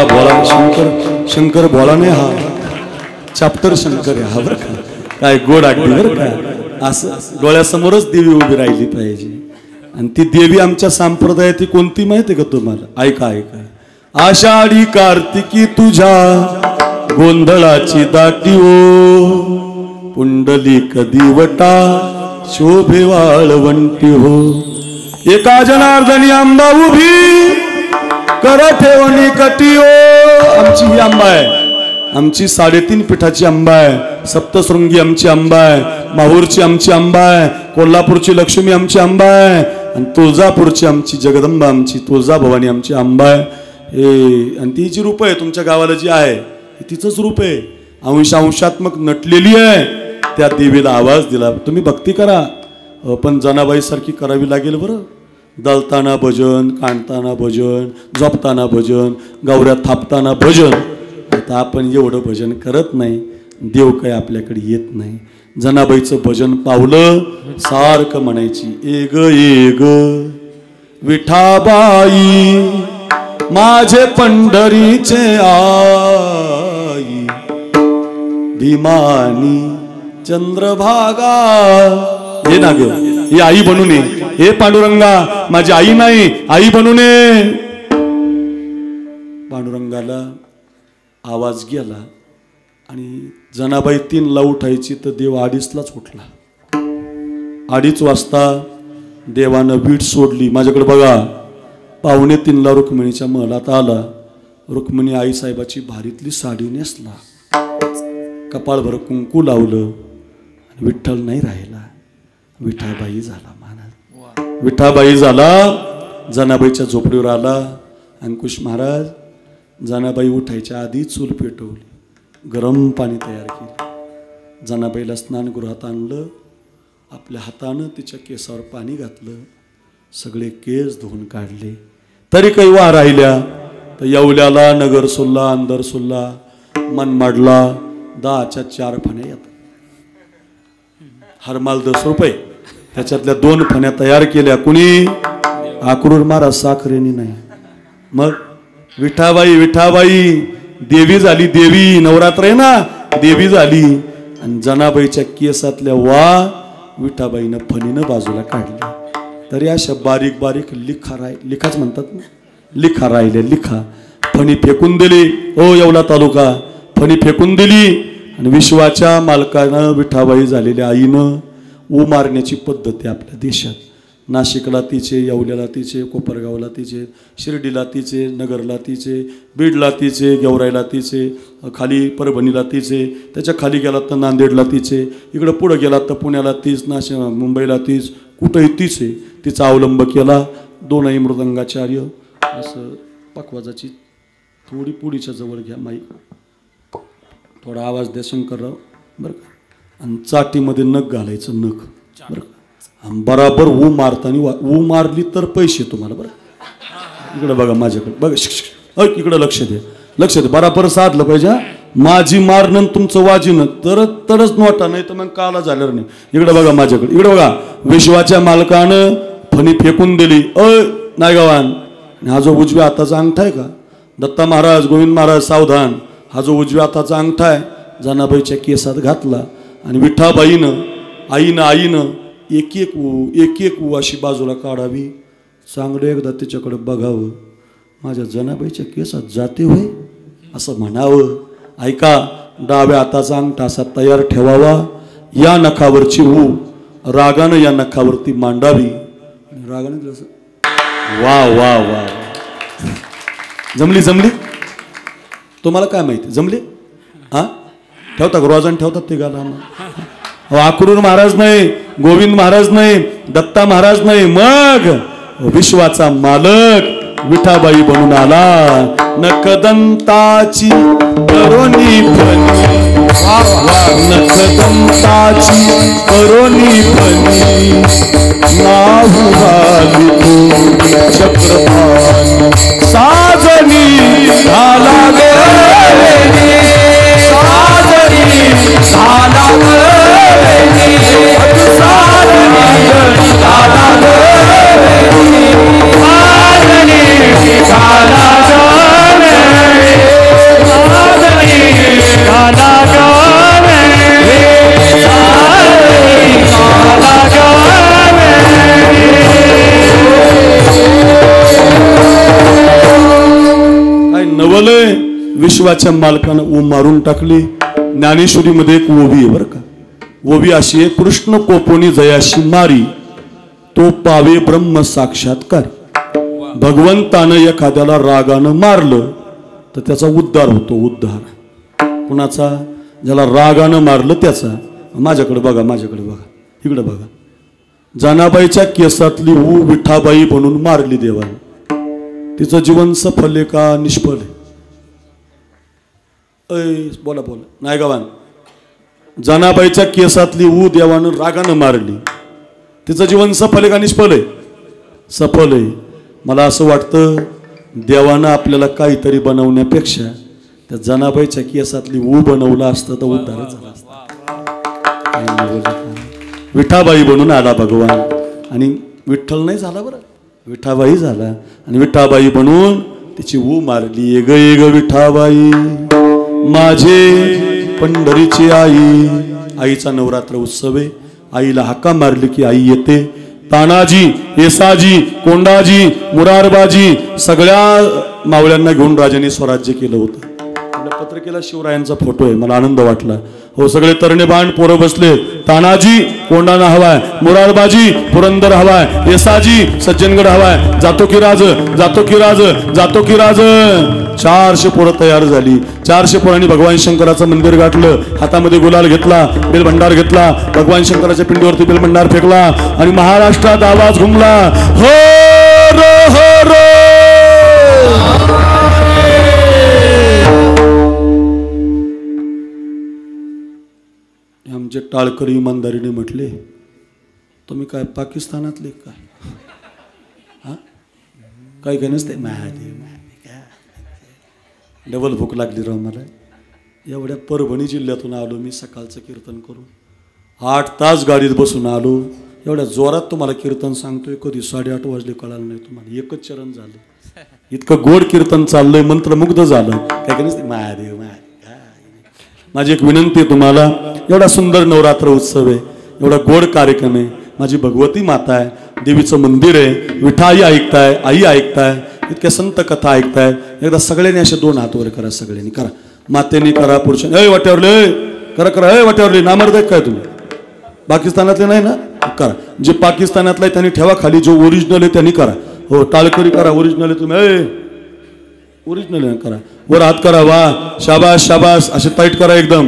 बोला शंकर बोला नाही, हा चॅप्टर शंकर आहे हा बरं का. काय गोड आगदी बरं का. असं डोळ्यासमोरच देवी उभी राहिली पाहिजे. आणि ती देवी आमच्या संप्रदायात ती कोणती माहिती आहे का तुम्हाला? ऐका ऐका. आषाढी कार्तिकी तुझ्या गोंधळाची दाटी ओ, पुंडलिक दिवटा शोभे वाळवंटी हो. एका जनार्दनी आंबा उभी कर ठेवणी कटी ओ. आमची ही आंबा आहे, आमची 3.5 पिठाची आंबा आहे, सप्तशृंगी आमची आंबा आहे, माहूरची आमची आंबा आहे, कोल्हापूरची लक्ष्मी आमची आंबा आहे, आणि तुळजापूरची आमची जगदंबा, आमची तुळजाभवानी आमची आंबा आहे. हे आणि ती जी रूप आहे तुमच्या गावाला जी आहे तिचंच रूप आहे, अंशात्मक नटलेली आहे. त्या देवीला आवाज दिला. तुम्ही भक्ती करा, पण जनाबाई सारखी करावी लागेल बरं. दळताना भजन, काढताना भजन, झोपताना भजन, गौऱ्या थापताना भजन. आता आपण एवढं भजन करत नाही, देव काय आपल्याकडे येत नाही. जनाबाईचं भजन पावलं सारखं म्हणायची, एग एग विठाबाई माझे पंढरीचे आई, भीमानी चंद्रभागा. हे ना ग, ही आई बनून ये. हे पांडुरंगा माझी आई नाही, आई बनून ये. पांडुरंगाला आवाज गेला आणि जनाबाई 3ला उठायची तर देव 2:30लाच उठला. 2:30 वाजता देवानं वीट सोडली. माझ्याकडे बघा, 2:45ला रुक्मिणीच्या महलात आला. रुक्मिणी आईसाहेबाची भारीतली साडी नेसला, कपाळभर कुंकू लावलं, आणि विठ्ठल नाही राहिला, विठाबाई झाला महाराज. विठाबाई झाला. जनाबाईच्या झोपडीवर आला. अंकुश महाराज जनाबाई उठायच्या आधी चूल पेटवली, गरम पाणी तयार केलं, जनाबाईला स्नानगृहात आणलं, आपल्या हातानं तिच्या केसावर पाणी घातलं, सगळे केस धुवून काढले. तरी काही वा राहिल्या तर येवल्याला, नगरसोल्ला, अंदरसोल्ला, मनमाडला 10च्या 4 फण्या येतात. हरमाल 10 रुपये, त्याच्यातल्या 2 फण्या तयार केल्या. कुणी? आक्रूर महाराज, साखरेनी नाही. मग विठाबाई, विठाबाई देवी झाली. देवी नवरात्र आहे ना, देवी झाली. आणि जनाबाईच्या केसातल्या वा विठाबाईनं फणीनं बाजूला काढली. तरी अशा बारीक बारीक लिखाच म्हणतात ना, लिखा राहिले लिखा. फणी फेकून दिली ओ येवला तालुका, फणी फेकून दिली. आणि विश्वाच्या मालकानं विठाबाई झालेल्या आईनं ऊ मारण्याची पद्धत आहे आपल्या देशात. नाशिकला तिचे, येवल्याला तिचे, कोपरगावला तिचे, शिर्डीला तिचे, नगरला तिचे, बीडला तिचे, गेवराईला तिचे, खाली परभणीला तिचे, त्याच्या खाली गेलात तर नांदेडला तिचे, इकडं पुढं गेलात तर पुण्याला तीच, मुंबईला तीच, कुठंही तिचे. तिचा अवलंब केला. दोनही मृदंगाचार्य. असं पखवाजाची थोडी पुढीच्या जवळ घ्या माईक, थोडा आवाज द्या शंकरराव बरं का. आणि चाटीमध्ये नख घालायचं, नख बरं का. बराबर ऊ मारताना ऊ मारली तर पैसे तुम्हाला बरं. इकडे बघा माझ्याकडे बघा, इकडे लक्ष द्या, लक्ष द्या. बराबर साधलं पाहिजे. माझी मारणं तुमचं वाजीनं तरच नोटा, नाही तर मग काला झालं नाही. इकडे बघा माझ्याकडे, इकडे बघा. विश्वाच्या मालकानं फणी फेकून दिली नायगावान. हा जो उजव्या हाताचा अंगठा आहे का, दत्ता महाराज, गोविंद महाराज सावधान, हा जो उजव्या हाताचा अंगठा आहे जनाबाईच्या केसात घातला. आणि विठाबाईनं आईनं एक एक ऊ अशी बाजूला काढावी. चांगलं एकदा त्याच्याकडे बघावं. माझ्या जनाबाईच्या केसात जाते होय असं म्हणावं. ऐका, डाव्या हाताचा अंगठा असा तयार ठेवावा. या नखावरची ऊ रागानं या नखावरती मांडावी. रागानं दिलं असं. वा वा वा, जमली. तुम्हाला काय माहिती जमली? हा ठेवता रोजान ठेवतात ते गाला. अक्रूर महाराज नाही, गोविंद महाराज नाही, दत्ता महाराज नाही, मग विश्वाचा मालक विठाबाई बनून आला. नखदंताची करोनी फणी, नखदंताची करोनी फणी, नाहू घाली चक्रपाणी, साजनी झाला गे, साजनी झाला गे, नवलय. विश्वाच्या मालकानं ऊ मारून टाकली. ज्ञानेश्वरीमध्ये एक ओवी आहे बरं का. ओवी अशी आहे, कृष्ण कोपोनी जयाशी मारी, तो पावे ब्रह्म साक्षात्कार. भगवंतानं एखाद्याला रागानं मारलं तर त्याचा उद्धार होतो. उद्धार कुणाचा? ज्याला रागानं मारलं त्याचा. माझ्याकडे बघा, माझ्याकडे बघा, इकडे बघा. जनाबाईच्या केसातली ऊ विठाबाई बनून मारली देवाने. तिचं जीवन सफल आहे का निष्फळ आहे? बोला नाही गावान. जनाबाईच्या केसातली ऊ देवानं रागानं मारली. तिचं जीवन सफल आहे का निष्फळ आहे? सफल आहे. मला असं वाटतं देवानं आपल्याला काहीतरी बनवण्यापेक्षा त्या जनाबाईच्या केसातली ऊ बनवलं असतं तर उद्धार झाला असता. विठाबाई बनून आला भगवान. आणि विठ्ठल नाही झाला बरं, विठाबाई झाला. आणि विठाबाई बनून तिची ऊ मारली. एग एग विठाबाई माझे पंढरीची आई. आईचा नवरात्र उत्सव आहे. आईला हाका मारली की आई येते. तानाजी, येसाजी, कोंडाजी, मुरारबाजी सगळ्या मावळ्यांना घेऊन राजाने स्वराज्य केलं होतं. आपल्या पत्रिकेला शिवरायांचा फोटो आहे, मला आनंद वाटला. हो, सगळे तरणे बाण पोरं बसले. तानाजी कोंडाणा हवाय, मुरारबाजी पुरंदर हवाय, येसाजी सज्जनगड हवाय, जातो की राज, जातो की राज, जातो की राज. 400 पोरं तयार झाली. 400 पोरांनी भगवान शंकराचं मंदिर गाठलं. हातामध्ये गुलाल घेतला, बेलभंडार घेतला, भगवान शंकराच्या पिंडीवरती बेलभंडार फेकला आणि महाराष्ट्रात आवाज घुमला, हो रो हो रो. आमचे टाळकरी इमानदारीने म्हटले, तुम्ही काय पाकिस्तानातले काय? हा काय काय नसते. डबल भूक लागली राव मला. एवढ्या परभणी जिल्ह्यातून आलो मी सकाळचं कीर्तन करून. 8 तास गाडीत बसून आलो. एवढ्या जोरात तुम्हाला कीर्तन सांगतोय, कधी 8:30 वाजले कळालं नाही तुम्हाला. एकच चरण झालं. इतकं गोड कीर्तन चाललंय, मंत्रमुग्ध झालं. काय काय नसते. महादेव महादेव. माझी एक विनंती आहे तुम्हाला, एवढा सुंदर नवरात्र उत्सव आहे, एवढा गोड कार्यक्रम आहे, माझी भगवती माता आहे, देवीचं मंदिर आहे, विठाई ऐकताय, आई ऐकताय, इतक्या संत कथा ऐकताय. एकदा सगळ्यांनी असे 2 हात वर करा, सगळ्यांनी करा, मातेनी करा, पुरुषांनी वाट्यावरले करा करा, वाट्यावरले नामर्द काय तुम्ही पाकिस्तानातले नाही ना, करा. जे पाकिस्तानातला आहे त्यांनी ठेवा खाली, जो ओरिजिनल आहे त्यांनी करा. हो टाळकरी करा, ओरिजिनल आहे तुम्ही, ओरिजिनल करा, वर हात करा, वा शाबास शाबास, असे टाईट करा एकदम.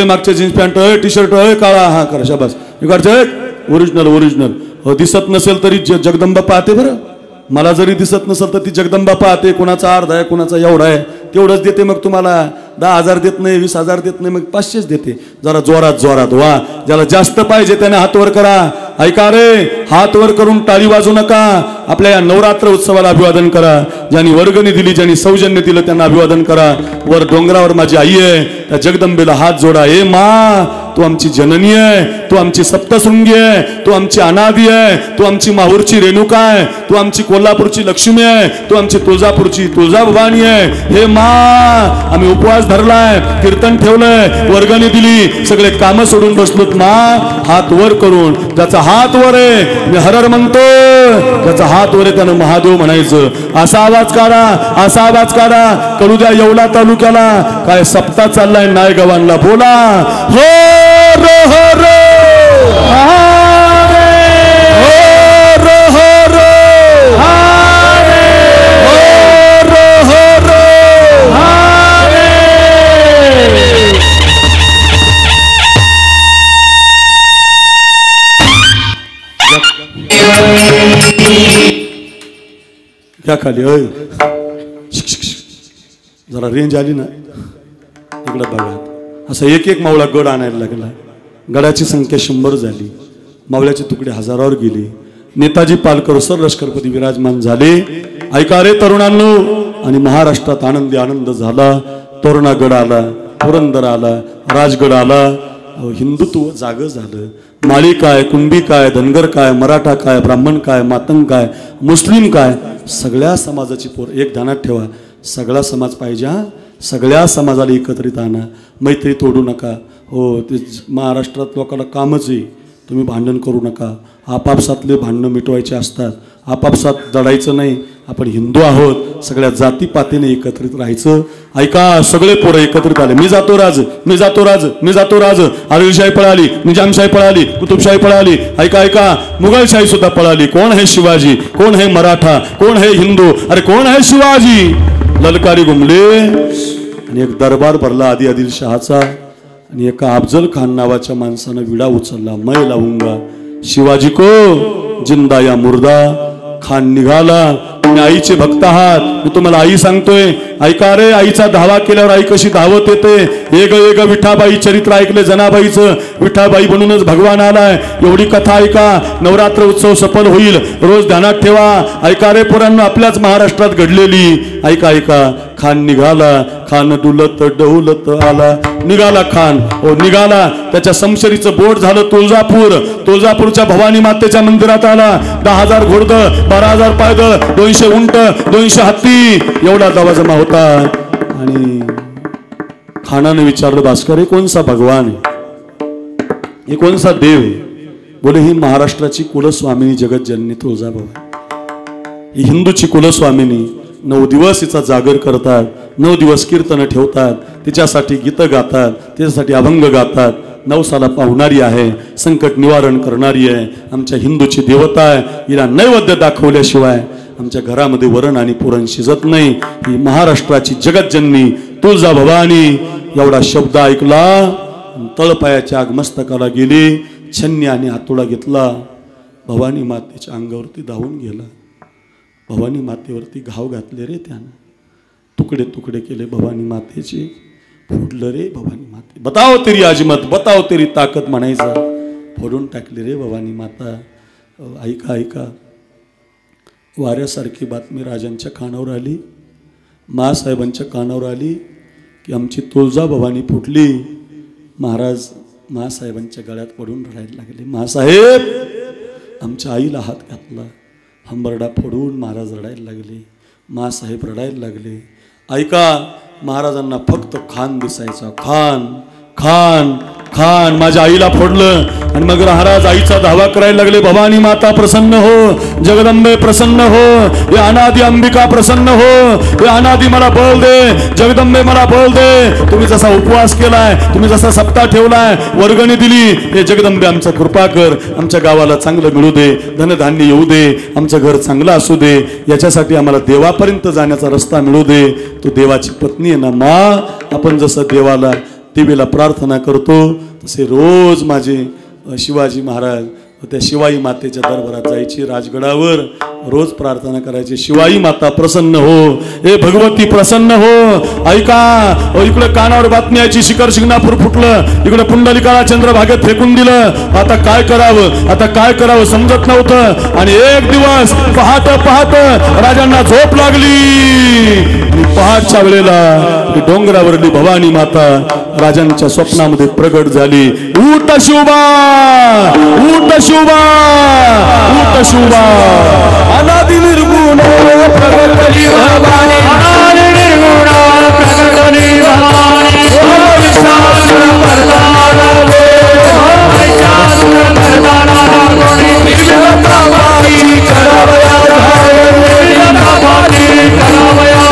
मागचे जीन्स पॅन्ट, टी शर्ट, काळा, हा करा शाबास, ओरिजिनल ओरिजिनल. दिसत नसेल तरी जगदंबा पाहते बरं, मला जरी दिसत नसेल तर ती जगदंबा पाहते. कोणाचा अर्धा आहे, कोणाचा एवढा आहे, तेवढंच देते. मग तुम्हाला 10,000 देत नाही, 20,000 देत नाही, मग 500 देते. जरा जोरात जोरात वा, ज्याला जास्त पाहिजे त्याने हात वर करा. ऐका रे, हात वर करून टाळी वाजू नका. आपल्या या नवरात्र उत्सवाला अभिवादन करा. ज्यांनी वर्गणी दिली, ज्यांनी सौजन्य दिलं त्यांना अभिवादन करा. वर डोंगरावर माझी आई आहे, त्या जगदंबेला हात जोडा. ए मा, तू आमची जननी आहे, तू आमची सप्तशृंगी आहे, तू आमची अनादी आहे, तू आमची माहूरची रेणुका आहे, तू आमची कोल्हापूरची लक्ष्मी आहे, तू आमची तुळजापूरची तुळजाभवानी आहे. हे मा, आम्ही उपवास धरलाय, कीर्तन ठेवलंय, वर्गणी दिली, सगळे काम सोडून बसलोत मा. हात वर करून, ज्याचा हात वर आहे मी हरर म्हणतो, ज्याचा हात वर आहे त्यानं महादेव म्हणायचं. असा आवाज काढा, असा आवाज काढा. कळू द्या येवला तालुक्याला काय सप्ताह चाललाय नायगावांना. बोला हो रो हो रो, क्या खाली जरा रेंज आली ना इकडं बघा. असं एक एक मावळा गड आणायला लागला. गडाची संख्या 100 झाली, मावळ्याचे तुकडे हजारावर गेले. नेताजी पालकर सर लष्करपती विराजमान झाले. ऐका रे तरुणांनो, आणि महाराष्ट्रात आनंदी आनंद झाला. तोरणागड आला, पुरंदर आला, राजगड आला. हिंदुत्व जागं झालं. माळी काय, कुंभी काय, धनगर काय, मराठा काय, ब्राह्मण काय, मातंग काय, मुस्लिम काय, सगळ्या समाजाची पोर. एक ध्यानात ठेवा, सगळा समाज पाहिजे. सगळ्या समाजाला एकत्रित आणा, मैत्री तोडू नका. हो, ते महाराष्ट्रात लोकांना कामच आहे. तुम्ही भांडण करू नका. आपापसातले भांडणं मिटवायचे असतात, आपापसात जडायचं नाही. आपण हिंदू आहोत, सगळ्या जाती पातीने एकत्रित राहायचं. ऐका, सगळे पोरं एकत्रित आले. मी जातो राज, मी जातो राज, मी जातो राज. आदिलशाही पळाली, निजामशाही पळाली, कुतुबशाही पळाली. ऐका ऐका, मुघलशाही सुद्धा पळाली. कोण है शिवाजी, कोण है मराठा, कोण है हिंदू, अरे कोण है शिवाजी. ललकारी घुमले आणि एक दरबार भरला आधी आदिलशहाचा. आणि एका अफजल खान नावाच्या माणसानं विडा उचलला. मै लावूंगा शिवाजी को जिंदा या मुर्दा. खान निघाला. तुम्ही आईचे भक्त आहात, मी तुम्हाला आई सांगतोय. ऐका रे, आईचा धावा केल्यावर आई कशी धावत येते. एक एक विठाबाई चरित्र ऐकले जनाबाईचं. विठाबाई म्हणूनच भगवान आलाय. एवढी कथा ऐका, नवरात्र उत्सव सफल होईल. रोज ध्यानात ठेवा. ऐका रे पोरांनो, आपल्याच महाराष्ट्रात घडलेली. ऐका ऐका, खान निघाला, खान डुलत डौलत आला. निघाला खान, हो निघाला. त्याच्या समशरीचं बोट झालं तुळजापूर. तुळजापूरच्या भवानी मातेच्या मंदिरात आला. 10,000 घोडद, 12,000 पायदळ, 200 उंट, 200 हत्ती, एवढा दवाजमा होता. आणि खानाने विचारलं, भास्कर हे कोणसा भगवान आहे, हे कोणसा देव आहे. बोले ही महाराष्ट्राची कुलस्वामिनी जगतजननी तुळजाभवानी, ही हिंदूची कुलस्वामिनी. 9 दिवस हिचा जागर करतात, 9 दिवस कीर्तन ठेवतात, तिच्यासाठी गीतं गातात, तिच्यासाठी अभंग गातात. 9 साला पावणारी आहे, संकट निवारण करणारी आहे, आमच्या हिंदूची देवता आहे. हिला नैवेद्य दाखवल्याशिवाय आमच्या घरामध्ये वरण आणि पुरण शिजत नाही. ही महाराष्ट्राची जगतजननी तुळजाभवानी. एवढा शब्द ऐकला, तळपायाच्या आगमस्तकाला गेली. छन्नी आणि हातोडा घेतला, भवानी मातेच्या अंगावरती धावून गेला. भवानी मातेवरती घाव घातले रे त्यानं, तुकडे तुकडे केले भवानी मातेचे. फोडलं रे भवानी माते. बताओ तेरी अजमत, बताओ तेरी ताकद म्हणायचा. फोडून टाकले रे भवानी माता. ऐका ऐका, वाऱ्यासारखी बातमी राजांच्या कानावर आली, मासाहेबांच्या कानावर आली की आमची तुळजाभवानी फुटली. महाराज मासाहेबांच्या गळ्यात पडून रडायला लागले. मासाहेब, आमच्या आईला हात घातला. हंबरडा फोडून महाराज रडायला लागले. मासाहेब रडायला लागले. ऐका, महाराजांना फक्त खान दिसायचा. खान खान खान माझ्या आईला फोडलं आणि मग महाराज आईचा धावा करायला लागले, भवानी माता प्रसन्न हो, जगदंबे प्रसन्न हो, हे अनादी अंबिका प्रसन्न हो, हे अनादी मला बळ दे, जगदंबे मला बळ दे, तुम्ही जसा उपवास केलाय, तुम्ही जसा सप्ताह ठेवलाय, वर्गणी दिली, हे जगदंबे आमचा कृपा कर, आमच्या गावाला चांगलं मिळू दे, धनधान्य येऊ दे, आमचं घर चांगलं असू दे, याच्यासाठी आम्हाला देवापर्यंत जाण्याचा रस्ता मिळू दे. तू देवाची पत्नी आहे ना मा, आपण जसं देवाला देवीला प्रार्थना करतो तसे रोज माझे शिवाजी महाराज त्या शिवाई मातेच्या दरबारात जायची, राजगडावर रोज प्रार्थना करायची, शिवाई माता प्रसन्न हो, हे भगवती प्रसन्न हो. ऐका इकडे कानावर बातमी यायची, शिखर शिंगणापूर फुटलं, इकडे पुंडलिकाला चंद्रभागेत फेकून दिलं, आता काय करावं, आता काय करावं समजत नव्हतं. आणि एक दिवस पाहत पाहत राजांना झोप लागली, पहाटच्या वेळेला डोंगरावरली भवानी माता राजांच्या स्वप्नामध्ये प्रगट झाली. उठ शुभा, उठ शुभा, उठ शुभा, अनादि निर्गुण प्रगटली भवानी, अनादि निर्गुण प्रगटली भवानी, शास्त्र मर्दाना रे, शास्त्र मर्दाना गुणी निर्गुणता वाणी करावया धारे, निर्गुणता वाणी करावया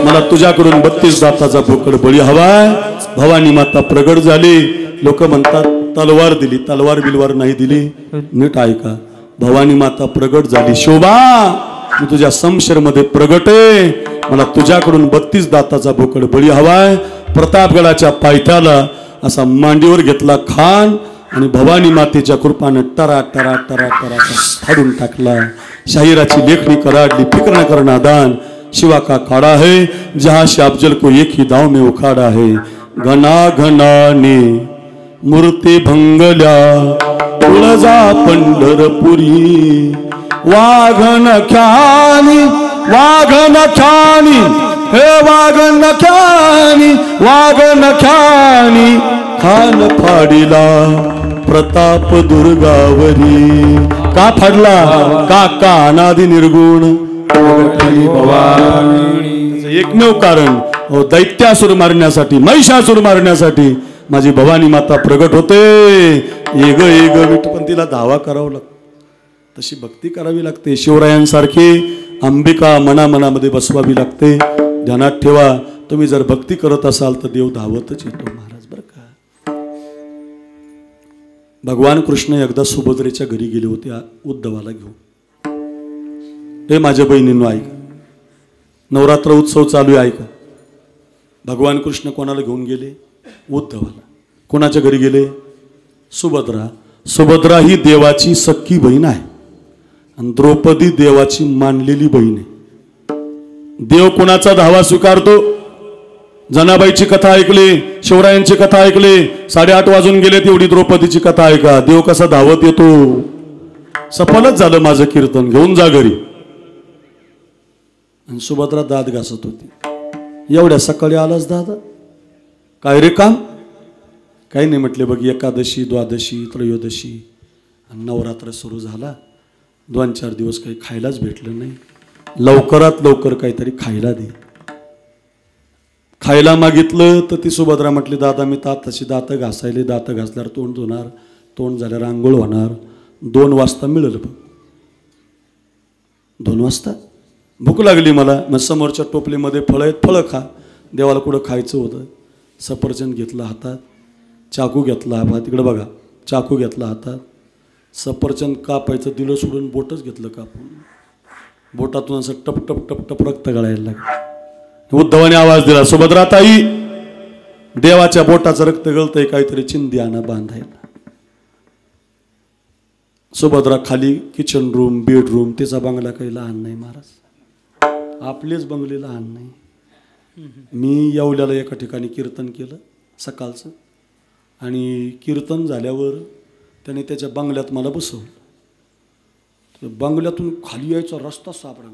मला तुझ्याकडून 32 दाताचा बोकड बळी हवाय. भवानी माता प्रगट झाली. लोक म्हणतात तलवार दिली, तलवार बिलवार नाही दिली. नीट ऐका, भवानी माता प्रगट झाली. शोभा मी तुझ्या समशेर मध्ये प्रगट आहे, मला तुझ्याकडून 32 दाताचा बोकड बळी हवाय. प्रतापगडाच्या पायथ्याला असा मांडीवर घेतला खान आणि भवानी मातेच्या कृपाने टरा टरा टरा टरा फाडून टाकला. शाहिराची लेखणी कराडली, फिक्र न करना दान, शिवा का खाड़ा है जहां से अफजल को एक ही दाव में उखाड़ा है. घना घनाने मूर्ती भंगल्या तुळजा पंढरपुरी, वाघन ख्यानी वाघन ख्यानी हे वाघन ख्यानी वाघन ख्यानी, खान फाडिला प्रताप दुर्गावरी. का फाडला? का अनादि निर्गुण भवानी. एकमेव कारण, दैत्यासुर मारण्यासाठी, महिषासुर मारण्यासाठी माझी भवानी माता प्रगट होते. एग एग विठ, पण तिला धावा करावा लागतो, तशी भक्ती करावी लागते. शिवरायांसारखी अंबिका मनामध्ये बसवावी लागते. ध्यानात ठेवा, तुम्ही जर भक्ती करत असाल तर देव धावतच येतो महाराज बरं का. भगवान कृष्ण एकदा सुभद्रेच्या घरी गेले होते उद्धवाला घेऊन. हे माझ्या बहिणींनो ऐका, नवरात्र उत्सव चालू आहे ऐका. भगवान कृष्ण कोणाला घेऊन गेले? उद्धवाला. कोणाच्या घरी गेले? सुभद्रा. सुभद्रा ही देवाची सख्खी बहीण आहे आणि द्रौपदी देवाची मानलेली बहीण आहे. देव कोणाचा धावा स्वीकारतो? जनाबाईची कथा ऐकली, शिवरायांची कथा ऐकली, 8:30 वाजून गेले, तेवढी द्रौपदीची कथा ऐका. देव कसा धावत येतो. सफलच झालं माझं कीर्तन, घेऊन जा घरी. आणि सुभद्रा दात घासत होती. एवढ्या सकाळी आलाच दादा, काय रे काम? काही नाही म्हटले, बघ एकादशी, द्वादशी, त्रयोदशी आणि नवरात्र सुरू झाला, 2-4 दिवस काही खायलाच भेटलं नाही, लवकरात लवकर काहीतरी खायला दे. खायला मागितलं तर ती सुभद्रा म्हटली, दादा मी तशी दात घासायले, दात घासल्यावर तोंड धुणार, तोंड झाल्यावर आंघोळ होणार, 2 वाजता मिळेल बघ. 2 वाजता भूक लागली मला. मग समोरच्या टोपलीमध्ये फळं आहेत, फळं खा. देवाला कुठं खायचं होतं. सफरचंद घेतलं हातात, चाकू घेतला हातात, तिकडे बघा, चाकू घेतला हातात, सफरचंद कापायचं दिलं सोडून बोटच घेतलं कापून. बोटातून असं टप टप टप टप रक्त गळायला लागलं. उद्धवाने आवाज दिला, सुभद्राताई देवाच्या बोटाचं रक्त गळतंय, काहीतरी चिंधी आणा बांधायला. सुभद्रा खाली किचन रूम बेडरूम, तिचा बंगला काही लहान नाही महाराज, आपलेच बंगले लहान नाही. मी येवल्याला एका ठिकाणी कीर्तन केलं सकाळचं, आणि कीर्तन झाल्यावर त्याने त्याच्या बंगल्यात मला बसवलं. बंगल्यातून खाली यायचा रस्ता सापडा.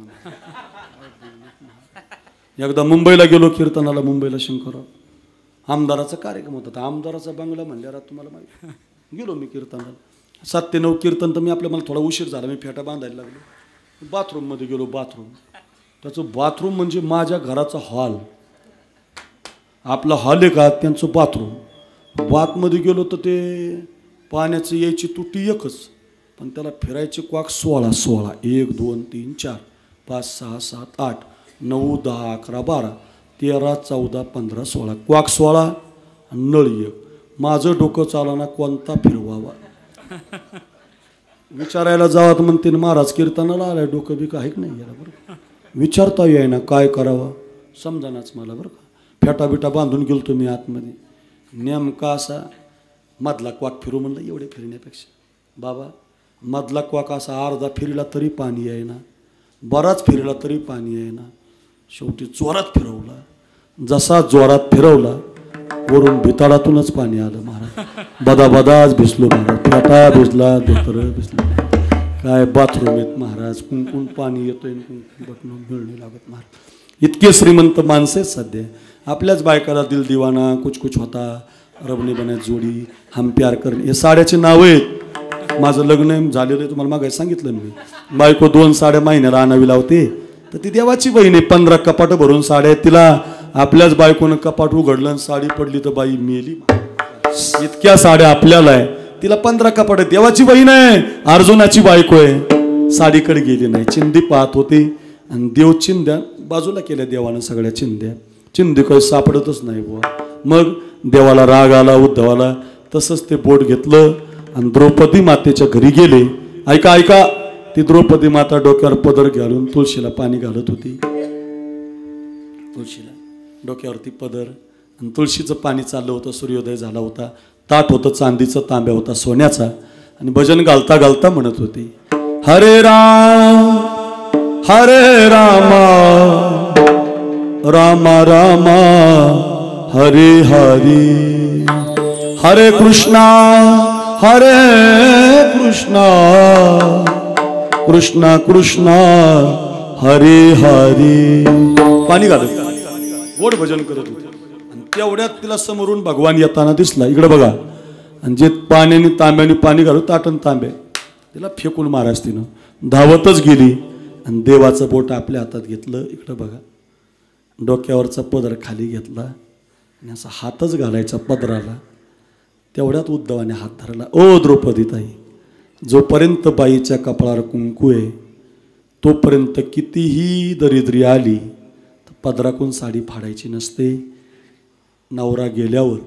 एकदा मुंबईला गेलो कीर्तनाला, मुंबईला शंकरराव आमदाराचा कार्यक्रम होता. आमदाराचा बंगला म्हणल्यावर तुम्हाला माहिती. गेलो मी कीर्तनाला, 7 ते 9 कीर्तन. तर मला थोडा उशीर झाला, मी फेटा बांधायला लागलो. बाथरूममध्ये गेलो. त्याचं बाथरूम म्हणजे माझ्या घराचा हॉल, आपला हॉल आहे का त्यांचं बाथरूम. बाथमध्ये गेलो तर ते पाण्याचं यायची तुटी एकच, पण त्याला फिरायचे क्वाक 16 1 2 3 4 5 6 7 8 9 10 11 12 13 14 15 16 क्वाक 16 नळ एक. माझं डोकं चालना कोणता फिरवावा. विचारायला जावा तर म्हणते महाराज कीर्तनाला आलाय, डोकं बी काही नाही याला बरं, विचारता येईना काय करावं समजानाच मला बरं का. फेटा बिटा बांधून गेलो तुम्ही आतमध्ये. नेमका असा मधला क्वाक फिरू म्हणलं, एवढे फिरण्यापेक्षा बाबा मधला क्वाक असा अर्धा फिरला तरी पाणी येईना, बराच फिरला तरी पाणी येईना. शेवटी जोरात फिरवला. जसा जोरात फिरवला वरून भिताडातूनच पाणी आलं महाराज. बदाबदाच भिजलो महाराज, फेटा भिजला, धोतर भिजलं. काय बाथरूम आहेत महाराज, कुंकून पाणी येतोय, बटन मिळणे लागत महाराज. इतके श्रीमंत माणसे सध्या. आपल्याच बायकाला दिल दिवाना, कुछ कुछ होता, रबने बनाय जोडी, हम प्यार करणे, हे साड्याचे नाव आहेत. माझं लग्न झालेलं आहे, तुम्हाला मागायला सांगितलं मी. बायको 2 साड्या महिन्याला आणावी लावते, तर ती देवाची बहीण आहे. 15 कपाट भरून साड्या आहेत तिला. आपल्याच बायकोनं कपाट उघडलं, साडी पडली तर बाई मेली. इतक्या साड्या आपल्याला आहे, तिला 15 कपाट आहे. देवाची बहीण आहे, अर्जुनाची बायको आहे. साडीकडे गेली नाही, चिंदी पाहत होती, आणि देव चिंध्या बाजूला केल्या देवानं सगळ्या चिंध्या. चिंधी काही सापडतच नाही बुवा. मग देवाला राग आला उद्धवाला. तसंच ते बोट घेतलं आणि द्रौपदी मातेच्या घरी गेले. ऐका ऐका, ती द्रौपदी माता डोक्यावर पदर घालून तुळशीला पाणी घालत होती. तुळशीला डोक्यावरती पदर आणि तुळशीचं पाणी चाललं होतं. सूर्योदय झाला होता. ताट होतं चांदीचं, तांब्या होता सोन्याचा, आणि भजन घालता घालता म्हणत होती, हरे राम राम राम हरे हरे, हरे कृष्णा कृष्णा कृष्णा हरे हरे. पाणी घालत गोड भजन करत होते. आणि तेवढ्यात तिला समोरून भगवान येताना दिसला. इकडे बघा. आणि जे पाण्याने तांब्याने पाणी घालून ताटण तांब्या तिला फेकून महाराज तिनं धावतच गेली आणि देवाचं बोट आपल्या हातात घेतलं. इकडं बघा. डोक्यावरचा पदर खाली घेतला आणि असा हातच घालायचा पदराला. तेवढ्यात उद्धवाने हात धरला. ओ द्रौपदीताई, जोपर्यंत बाईच्या कपाळावर कुंकू आहे तोपर्यंत कितीही दरिद्री आली तर पदराकून साडी फाडायची नसते. नवरा गेल्यावर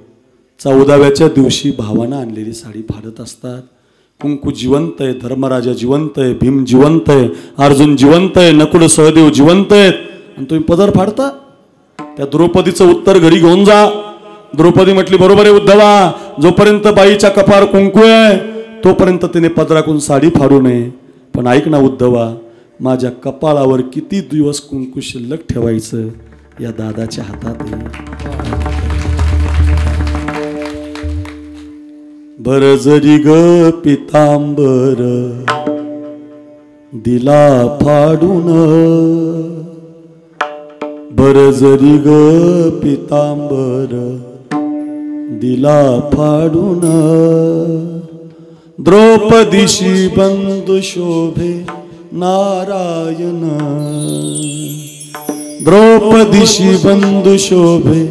14व्याच्या दिवशी भावानं आणलेली साडी फाडत असतात. कुंकू जिवंत आहे, धर्मराजा जिवंत आहे, भीम जिवंत आहे, अर्जुन जिवंत आहे, नकुल सहदेव जिवंत आहेत, आणि तुम्ही पदर फाडता. त्या द्रौपदीचं उत्तर घरी घेऊन जा. द्रौपदी म्हटली, बरोबर आहे उद्धवा, जोपर्यंत बाईच्या कपाळावर कुंकू आहे तोपर्यंत तिने पदराकून साडी फाडू नये. पण ऐक ना उद्धवा, माझ्या कपाळावर किती दिवस कुंकू शिल्लक ठेवायचं या दादाच्या हातात आहे. बर जरी ग पितांबर दिला फाडून, बर जरी ग पितांबर दिला फाडून, द्रौपदीशी बंधू शोभे नारायण, द्रौपदीशी बंधू शोभे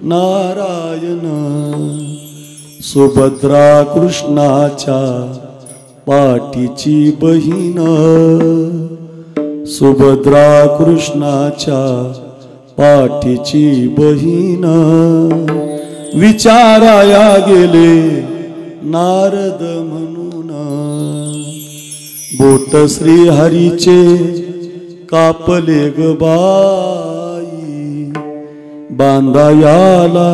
नारायण, सुभद्रा कृष्णाच्या पाठीची बहीण, सुभद्रा कृष्णाच्या पाठीची बहीण, विचाराया गेले नारद म्हणून बोट श्री हरीचे कापले ग बाई बांधायाला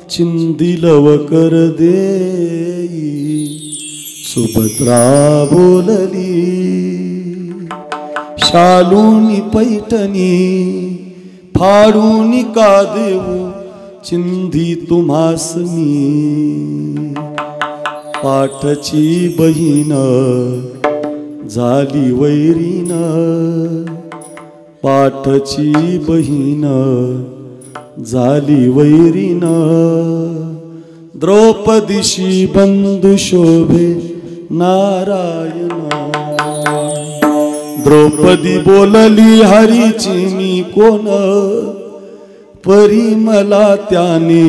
चिंदिलव कर देई सुभद्रा बोलली शालूनी पैठणी फाडून का देऊ चिंधी तुम्हास मी पाठची बहीण झाली वैरीन पाठची बहीण झाली वैरीन द्रौपदीशी बंधू शोभे नारायण द्रौपदी बोलली हरीची मी कोण परी मला त्याने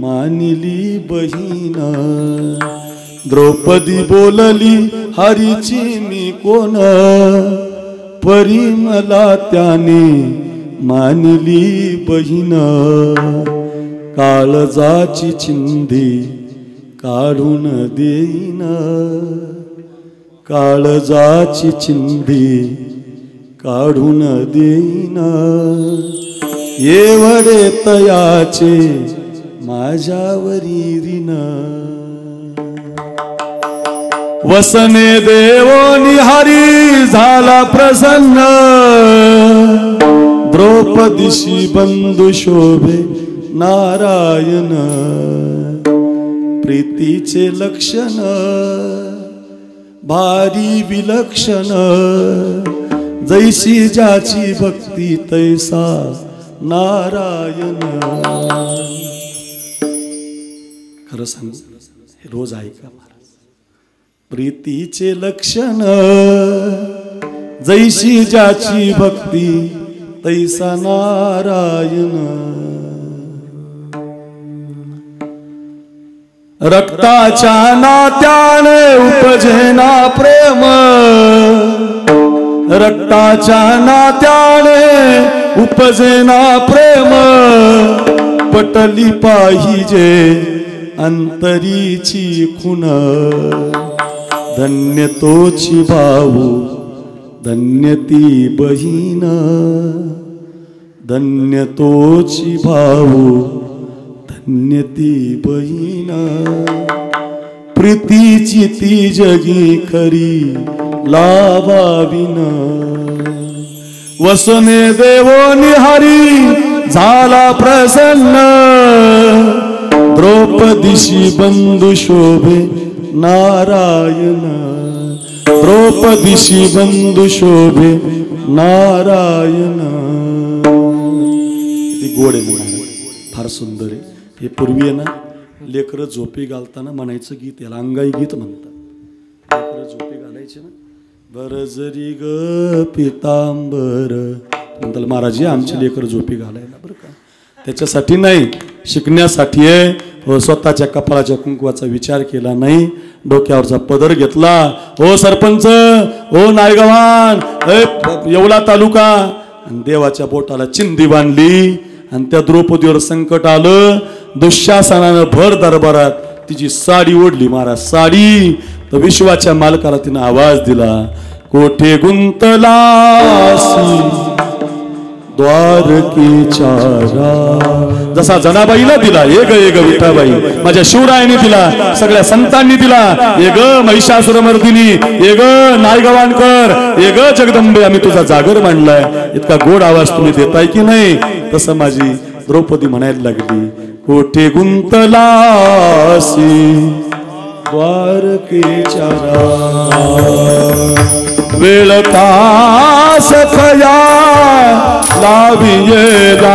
मानिली बहीण द्रौपदी बोलली हरीची मी कोण परी मला त्याने मानिली बहीण काळजाची चिंधी काढून देईन काळजाची चिंधी काढून देईन एवढे तयाचे माझ्यावरी ऋण वसने देवोनी हरी झाला प्रसन्न द्रौपदीशी बंधू शोभे नारायण प्रीतीचे लक्षण भारी विलक्षण जैसी ज्याची भक्ती तैसा नारायण खरं सांगू हे रोज ऐका प्रीतीचे लक्षण जैसी ज्याची भक्ती तैसा नारायण रक्ताच्या नात्याने उपजेना प्रेम रक्ताच्या नात्याने उपजेना प्रेम पटली पाहिजे अंतरीची खुण धन्य तोची भाऊ धन्य ती बहीण धन्य तोची भाऊ धन्य ती बहीण प्रीतीची ती जगी खरी लावाविन वसने देवोनी हरी झाला प्रसन्न द्रौपदीशी बंधू शोभे नारायण द्रौपदीशी बंधू शोभे नारायण ती गोड आहे फार सुंदर आहे हे पूर्वी आहे ना लेकरं झोपी घालताना म्हणायचं गीत याला अंगाई गीत म्हणतात लेकरं झोपी घालायचे ना बर जरी ग पितांबर म्हणतात महाराज आमची लेकरं झोपी घालायला बरं का त्याच्यासाठी नाही शिकण्यासाठी आहे हो स्वतःच्या कपाळाच्या कुंकवाचा विचार केला नाही डोक्यावरचा पदर घेतला हो सरपंच हो नायगवान येवला तालुका आणि देवाच्या बोटाला चिंधी बांधली आणि त्या द्रौपदीवर संकट आलं दुःशासनानं भर दरबारात तिची साडी ओढली महाराज साडी तर विश्वाच्या मालकाला तिनं आवाज दिला कोठे गुंतलासी द्वारकेच्या जसा जनाबाईला दिला ये ग विठाबाई माझ्या शिवरायाने दिला सगळ्या संतांनी दिला ये ग महिषासुरमर्दिनी ये ग नायगवानकर ये ग जगदंबे आम्ही तुझा जागर मांडलाय इतका गोड आवाज तुम्ही देताय की नाही तसं माझी द्रौपदी म्हणायला लागली कोठे गुंतलासी द्वारकेच्या वेळ तास खया लावियेला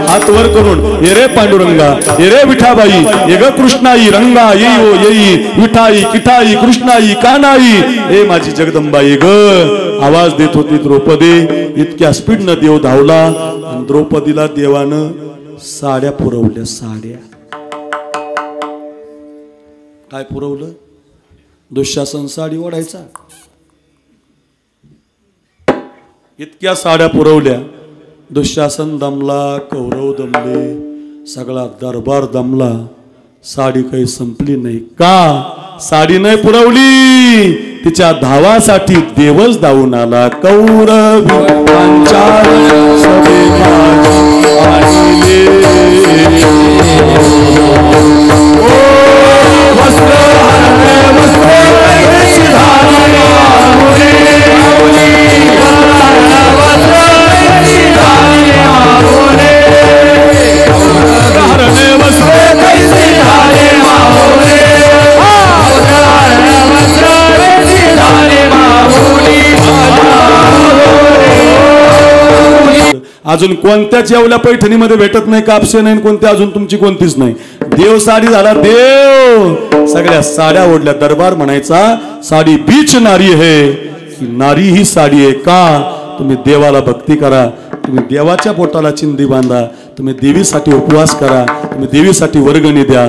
हात वर करून ये रे पांडुरंगा ये रे विठाबाई ये ग कृष्णाई रंगा येई ओ येई विठाई किठाई कृष्णाई कानाई हे माझी जगदंबा ये ग आवाज देत होती द्रौपदी इतक्या स्पीडनं देव धावला आणि द्रौपदीला देवानं साड्या पुरवल्या साड्या काय पुरवलं दुःशासन साडी ओढायचा इतक्या साड्या पुरवल्या दुःशासन दमला कौरव दमले सगळा दरबार दमला साडी काही संपली नाही का? साडी नाही पुरवली, तिच्या धावासाठी देवच धावून आला. कौरवी पांचाल सभे माझी आणले, ओ वस्त्र हरणे वस्त्र वेशी धारी माऊली, वस्त्र वेशी धारी माऊली, हरणे वस्त्र वेशी धारी माऊली, अजून कोणत्याच येवल्या पैठणीमध्ये भेटत नाही, कापसे नाही, कोणत्या अजून तुमची कोणतीच नाही. देव साडी झाला देव, सगळ्या साड्या ओढल्या. दरबार म्हणायचा साडी बीच नारी है, की नारी ही साडी आहे का? तुम्ही देवाला भक्ती करा, तुम्ही देवाच्या पोटाला चिंदी बांधा, तुम्ही देवीसाठी उपवास करा, तुम्ही देवीसाठी वर्गणी द्या.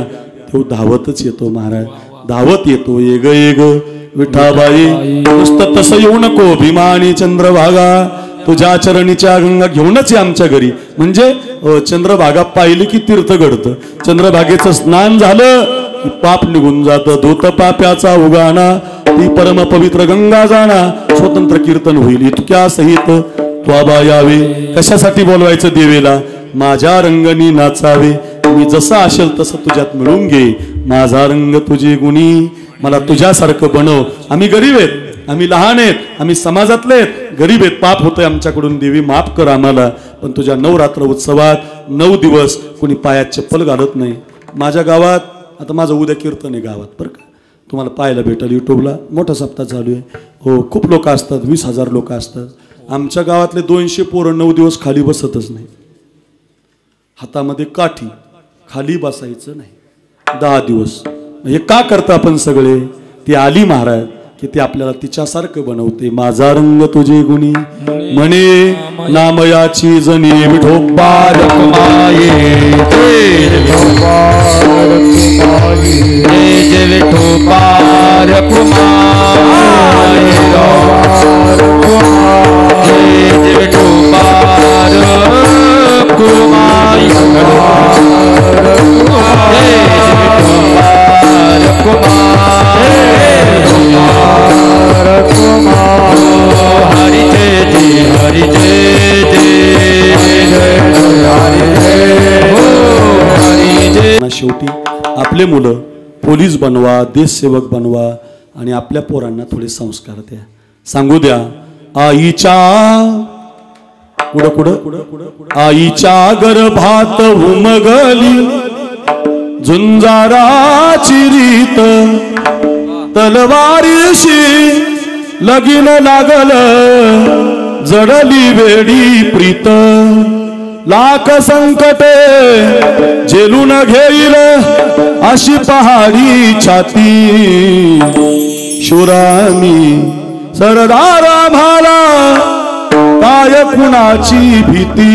तो धावतच येतो महाराज, धावत येतो. ये ग ये ग विठाबाई, नुसतं तसं येऊ नको भीमानी चंद्रभागा, तुझ्या चरणीच्या गंगा घेऊनच ये आमच्या घरी. म्हणजे चंद्रभागा पाहिली की तीर्थ घडतं. चंद्रभागेचं स्नान झालं की पाप निघून जातं. धूत पाप्याचा उगाणा, ती परम पवित्र गंगा जाणा, स्वतंत्र कीर्तन होईल इतक्या सहित त्वाबा यावे. कशासाठी बोलवायचं देवीला? माझ्या रंगनी नाचावे, मी जसा असेल तसं तुझ्यात मिळून घे. माझा रंग तुझी गुणी, मला तुझ्यासारखं बनव. आम्ही गरीब आहेत, आम्ही लहान आहेत, आम्ही समाजातले आहेत, गरीब आहेत, पाप होतंय आमच्याकडून, देवी माफ कर आम्हाला. पण तुझ्या नवरात्र उत्सवात 9 दिवस कोणी पायात चप्पल घालत नाही. माझ्या गावात आता माझं उद्या कीर्तन आहे गावात बरं का, तुम्हाला पाहायला भेटेल यूट्यूबला. मोठा सप्ताह चालू आहे. हो, खूप लोक असतात, 20,000 लोक असतात. आमच्या गावातले 200 पोरं 9 दिवस खाली बसतच नाही. हातामध्ये काठी, खाली बसायचं नाही 10 दिवस. हे का करता आपण सगळे? ती आली महाराज की ती आपल्याला तिच्यासारखं बनवते. माझा रंग तुझे गुणी म्हणे, नामयाची जणी विठोबा रखमाये, विठोबा रखमाये, विठोबा शेवटी आपले मुलं पोलीस बनवा, देशसेवक बनवा आणि आपल्या पोरांना थोडे संस्कार द्या. सांगू द्या आईच्या आईच्या गर्भात उमगली झुंजाराची रीत, तलवारीशी लगीन लागल जडली वेडी प्रीत. लाख संकटे झेलून घेईल अशी पहाडी छाती, शुरामी सरदारा भाला काय कुणाची भीती.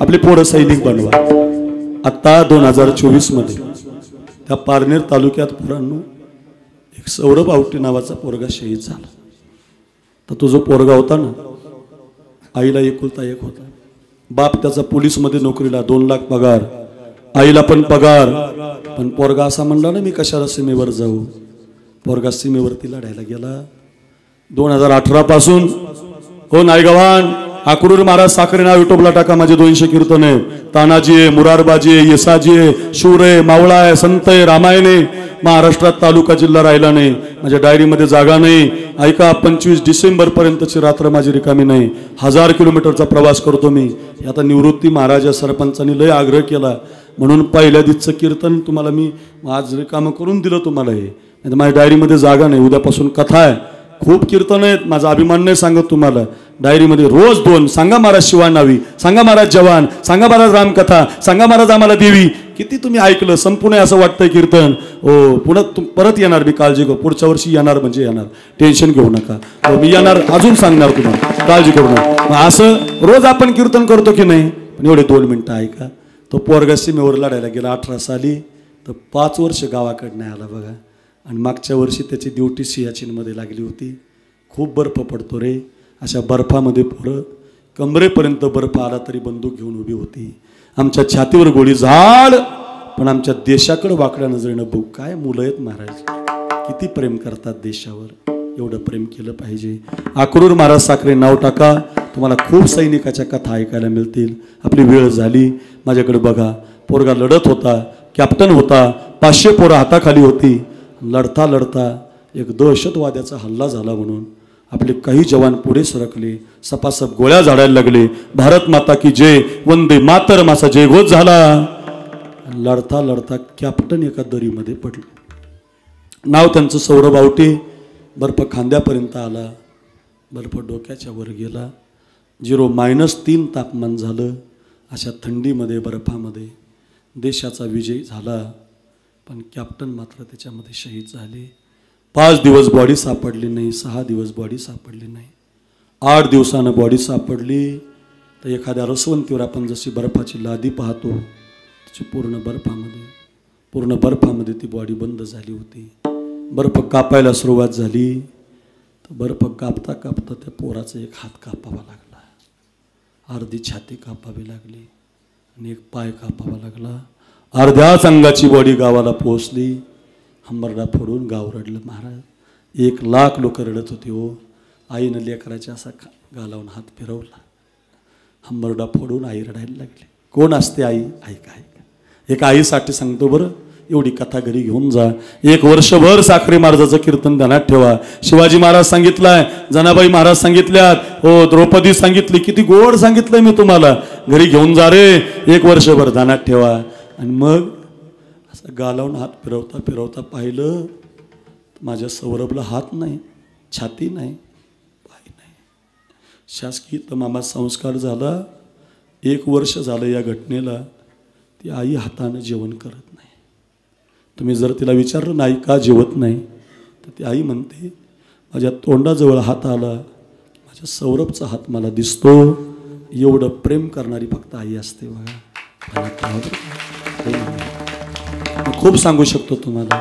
आपली पोरं सैनिक बनवा. आता 2024 मध्ये त्या पारनेर तालुक्यात पोरांनो एक सौरभ आवटी नावाचा पोरगा शहीद झाला. तर तो जो पोरगा होता ना, आईला एकुलता एक होता. बाप त्याचा पोलीसमध्ये नोकरीला, 2 लाख पगार, आईला पण पगार. पण पोरगा असा म्हणला ना, मी कशाला सीमेवर जाऊ. पोरगा सीमेवरती लढायला गेला. 2018 पासून हो नायगव्हाण आकुरूर महाराज साखरे नाव युट्यूबला टाका. माझे 200 कीर्तन आहे. तानाजी आहे, मुरारबाजी आहे, येसाजी आहे, शूर आहे, मावळा आहे, संत आहे, रामायण आहे. महाराष्ट्रात तालुका जिल्हा राहिला नाही. माझ्या डायरीमध्ये जागा नाही. ऐका, 25 डिसेंबर पर्यंतची रात्र माझी रिकामी नाही. 1000 किलोमीटरचा प्रवास करतो मी. आता निवृत्ती महाराजा सरपंचांनी लय आग्रह केला म्हणून पहिल्या दिवसचं कीर्तन तुम्हाला मी आज रिकामं करून दिलं तुम्हाला. हे नाही तर माझ्या डायरीमध्ये जागा नाही. उद्यापासून कथा आहे, खूप कीर्तन आहेत. माझा अभिमान नाही सांगत तुम्हाला. डायरीमध्ये रोज 2 सांगा महाराज शिवानावी, सांगा महाराज जवान, सांगा महाराज रामकथा, सांगा महाराज आम्हाला देवी. किती तुम्ही ऐकलं, संपूर्ण असं वाटतंय कीर्तन. हो, पुन्हा परत येणार मी, काळजी करू. पुढच्या वर्षी येणार म्हणजे येणार, टेन्शन घेऊ नका. हो, मी येणार, अजून सांगणार तुम्हाला, काळजी करू नका. असं रोज आपण कीर्तन करतो की नाही. पण एवढे 2 मिनिटं ऐका. तो पोरगा सीमेवर लढायला गेला 18 साली, तर 5 वर्ष गावाकडे नाही आला बघा. आणि मागच्या वर्षी त्याची ड्युटी सियाचीनमध्ये लागली होती. खूप बर्फ पडतो रे. अशा बर्फामध्ये पोरं कमरेपर्यंत बर्फ आला तरी बंदूक घेऊन उभी होती. आमच्या छातीवर गोळी झाड, पण आमच्या देशाकडे वाकड्या नजरेनं बघू. काय मुलं आहेत महाराज, किती प्रेम करतात देशावर. एवढं प्रेम केलं पाहिजे. अक्रूर महाराज साखरे नाव टाका, तुम्हाला खूप सैनिकाच्या कथा ऐकायला मिळतील. आपली वेळ झाली. माझ्याकडे बघा. पोरगा लढत होता, कॅप्टन होता, 500 पोरं हाताखाली होती. लढता लढता एक दहशतवाद्याचा हल्ला झाला म्हणून आपले काही जवान पुढे सरकले, सपासप गोळ्या झाडायला लागले. भारत माता की जय, वंदे मातरम असा जयघोष झाला. लढता लढता कॅप्टन एका दरीमध्ये पडले. नाव त्यांचं सौरभ आवटे. बर्फ खांद्यापर्यंत आला, बर्फ डोक्याच्या वर गेला. 0-3 तापमान झालं. अशा थंडीमध्ये बर्फामध्ये देशाचा विजय झाला. पण कॅप्टन मात्र त्याच्यामध्ये शहीद झाले. 5 दिवस बॉडी सापडली नाही, 6 दिवस बॉडी सापडली नाही. 8 दिवसानं बॉडी सापडली तर एखाद्या रसवंतीवर आपण जशी बर्फाची लादी पाहतो त्याची पूर्ण बर्फामध्ये ती बॉडी बंद झाली होती. बर्फ कापायला सुरुवात झाली तर बर्फ कापता कापता त्या पोराचा एक हात कापावा लागला, अर्धी छाती कापावी लागली आणि एक पाय कापावा लागला. अर्ध्याच अंगाची बॉडी गावाला पोहोचली. हंबरडा फोडून गाव रडलं महाराज. 1,00,000 लोक रडत होते हो. आईनं लेकराच्या असा गालावून हात फिरवला. हंबरडा फोडून आई रडायला लागली. कोण असते आई? ऐका. एक आईसाठी सांगतो बरं, एवढी कथा घरी घेऊन जा. 1 वर्षभर साखरे महाराजाचं कीर्तन ध्यानात ठेवा. शिवाजी महाराज सांगितलाय, जनाबाई महाराज सांगितल्यात, हो द्रौपदी सांगितली, किती गोड सांगितलंय मी तुम्हाला. घरी घेऊन जा रे. 1 वर्षभर ध्यानात ठेवा. आणि मग असं गालावून हात फिरवता फिरवता पाहिलं, माझ्या सौरभला हात नाही, छाती नाही, पाय नाही. शासकीय तमामात संस्कार झाला. 1 वर्ष झालं या घटनेला. ती आई हातानं जेवण करत नाही. तुम्ही जर तिला विचारलं नाही का जेवत नाही तर ती आई म्हणते, माझ्या तोंडाजवळ हात आला, माझ्या सौरभचा हात मला दिसतो. एवढं प्रेम करणारी फक्त आई असते बघा. खूप सांगू शकतो तुम्हाला.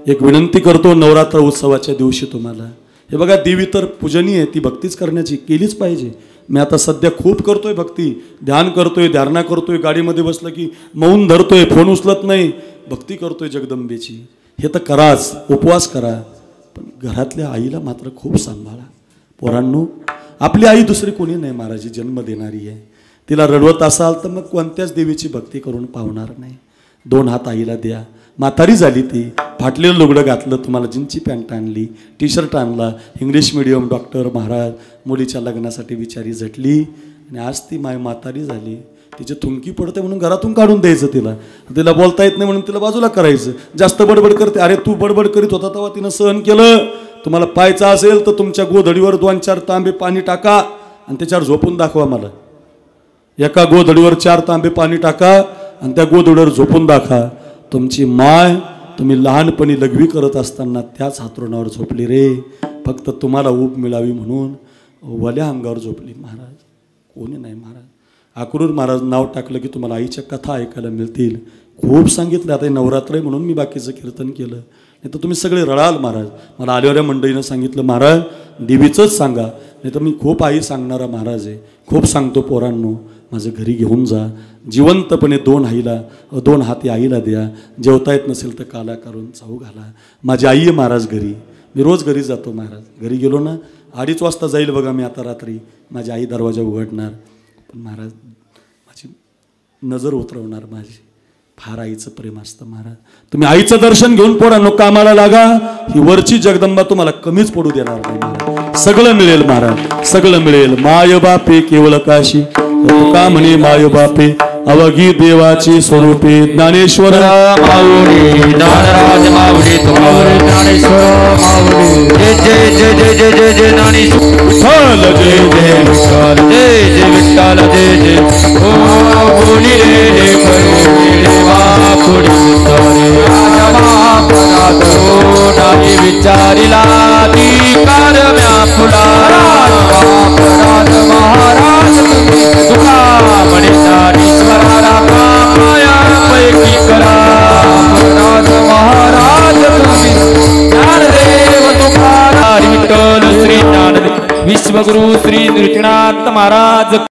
एक विनंती करतो नवरात्र उत्सवाच्या दिवशी तुम्हाला. हे बघा, देवी तर पूजनीय आहे, ती भक्तीच करण्याची केलीच पाहिजे. मी आता सध्या खूप करतोय भक्ती, ध्यान करतोय, धारणा करतोय, गाडीमध्ये बसलं की मौन धरतोय, फोन उचलत नाही, भक्ती करतोय जगदंबेची. हे तर कराच, उपवास करा. पण घरातल्या आईला मात्र खूप सांभाळा. पोरांनो, आपली आई दुसरी कोणी नाही महाराज, जन्म देणारी आहे. तिला रडवत असाल तर मग कोणत्याच देवीची भक्ती करून पावणार नाही. 2 हात आईला द्या. म्हातारी झाली ती, फाटलेलं लुगडं घातलं, तुम्हाला जीन्सची पॅन्ट आणली, टी शर्ट आणला, इंग्लिश मिडियम, डॉक्टर महाराज, मुलीच्या लग्नासाठी बिचारी झटली आणि आज ती म्हातारी झाली. तिची थुंकी पडते म्हणून घरातून काढून द्यायचं तिला. तिला बोलता येत नाही म्हणून तिला बाजूला करायचं. जास्त बडबड करते. अरे तू बडबड करीत होता तेव्हा तिनं सहन केलं. तुम्हाला पाहायचं असेल तर तुमच्या गोधडीवर 2-4 तांबे पाणी टाका आणि त्याच्यावर झोपून दाखवा मला. एका गोधडीवर 4 तांबे पाणी टाका आणि त्या गोधडीवर झोपून दाखवा. तुमची माय तुम्ही लहानपणी लघवी करत असताना त्याच हातरुणावर झोपली रे. फक्त तुम्हाला ऊब मिळावी म्हणून वल्या अंगावर झोपली महाराज. कोणी नाही महाराज. अक्रूर महाराज नाव टाकलं की तुम्हाला आईच्या कथा ऐकायला मिळतील. खूप सांगितलं. आता नवरात्र आहे म्हणून मी बाकीचं कीर्तन केलं, नाही तर तुम्ही सगळे रडाल महाराज. मला आलेल्या मंडळीनं सांगितलं महाराज देवीचंच सांगा, नाही तर मी खूप आई सांगणारा महाराज आहे. खूप सांगतो पोरांनो, माझं घरी घेऊन जा. जिवंतपणे 2 हाती आईला द्या. जेवता येत नसेल तर काला करून चाऊ घाला. माझी आई आहे महाराज घरी. मी रोज घरी जातो महाराज. घरी गेलो ना 2:30 वाजता जाईल बघा मी आता रात्री. माझी आई दरवाजा उघडणार. पण महाराज माझी नजर उतरवणार माझी. फार आईचं प्रेम असतं महाराज. तुम्ही आईचं दर्शन घेऊन पोरांनो कामाला लागा. ही वरची जगदंबा तुम्हाला कमीच पडू देणार नाही महाराज. सगळं मिळेल महाराज, सगळं मिळेल. माय बापे केवळ काशी, तुका म्हणे माय बापे अवघी देवाची स्वरूपे. ज्ञानेश्वर माऊली, ज्ञानराज माऊली, तुम्हारे ज्ञानेश्वर माऊली. जय जय जय जय जय जय जय ज्ञानेश्वर विठ्ठल, जय जय विठ्ठल, जय जय विठ्ठल, जय जय. ओ बोली रे रे करू देवा पुढे तोरे राजमापरात हो नाही विचारिला अधिकार म्या फुला. राजमापरात महाराज तुका म्हणे ज्ञानेश्वराला माया पैकी करा. राज महाराज तुम्ही ज्ञानदेव तुकाराम. विठ्ठल श्री ज्ञानदेव विश्वगुरु श्री नृसिंहनाथ महाराज.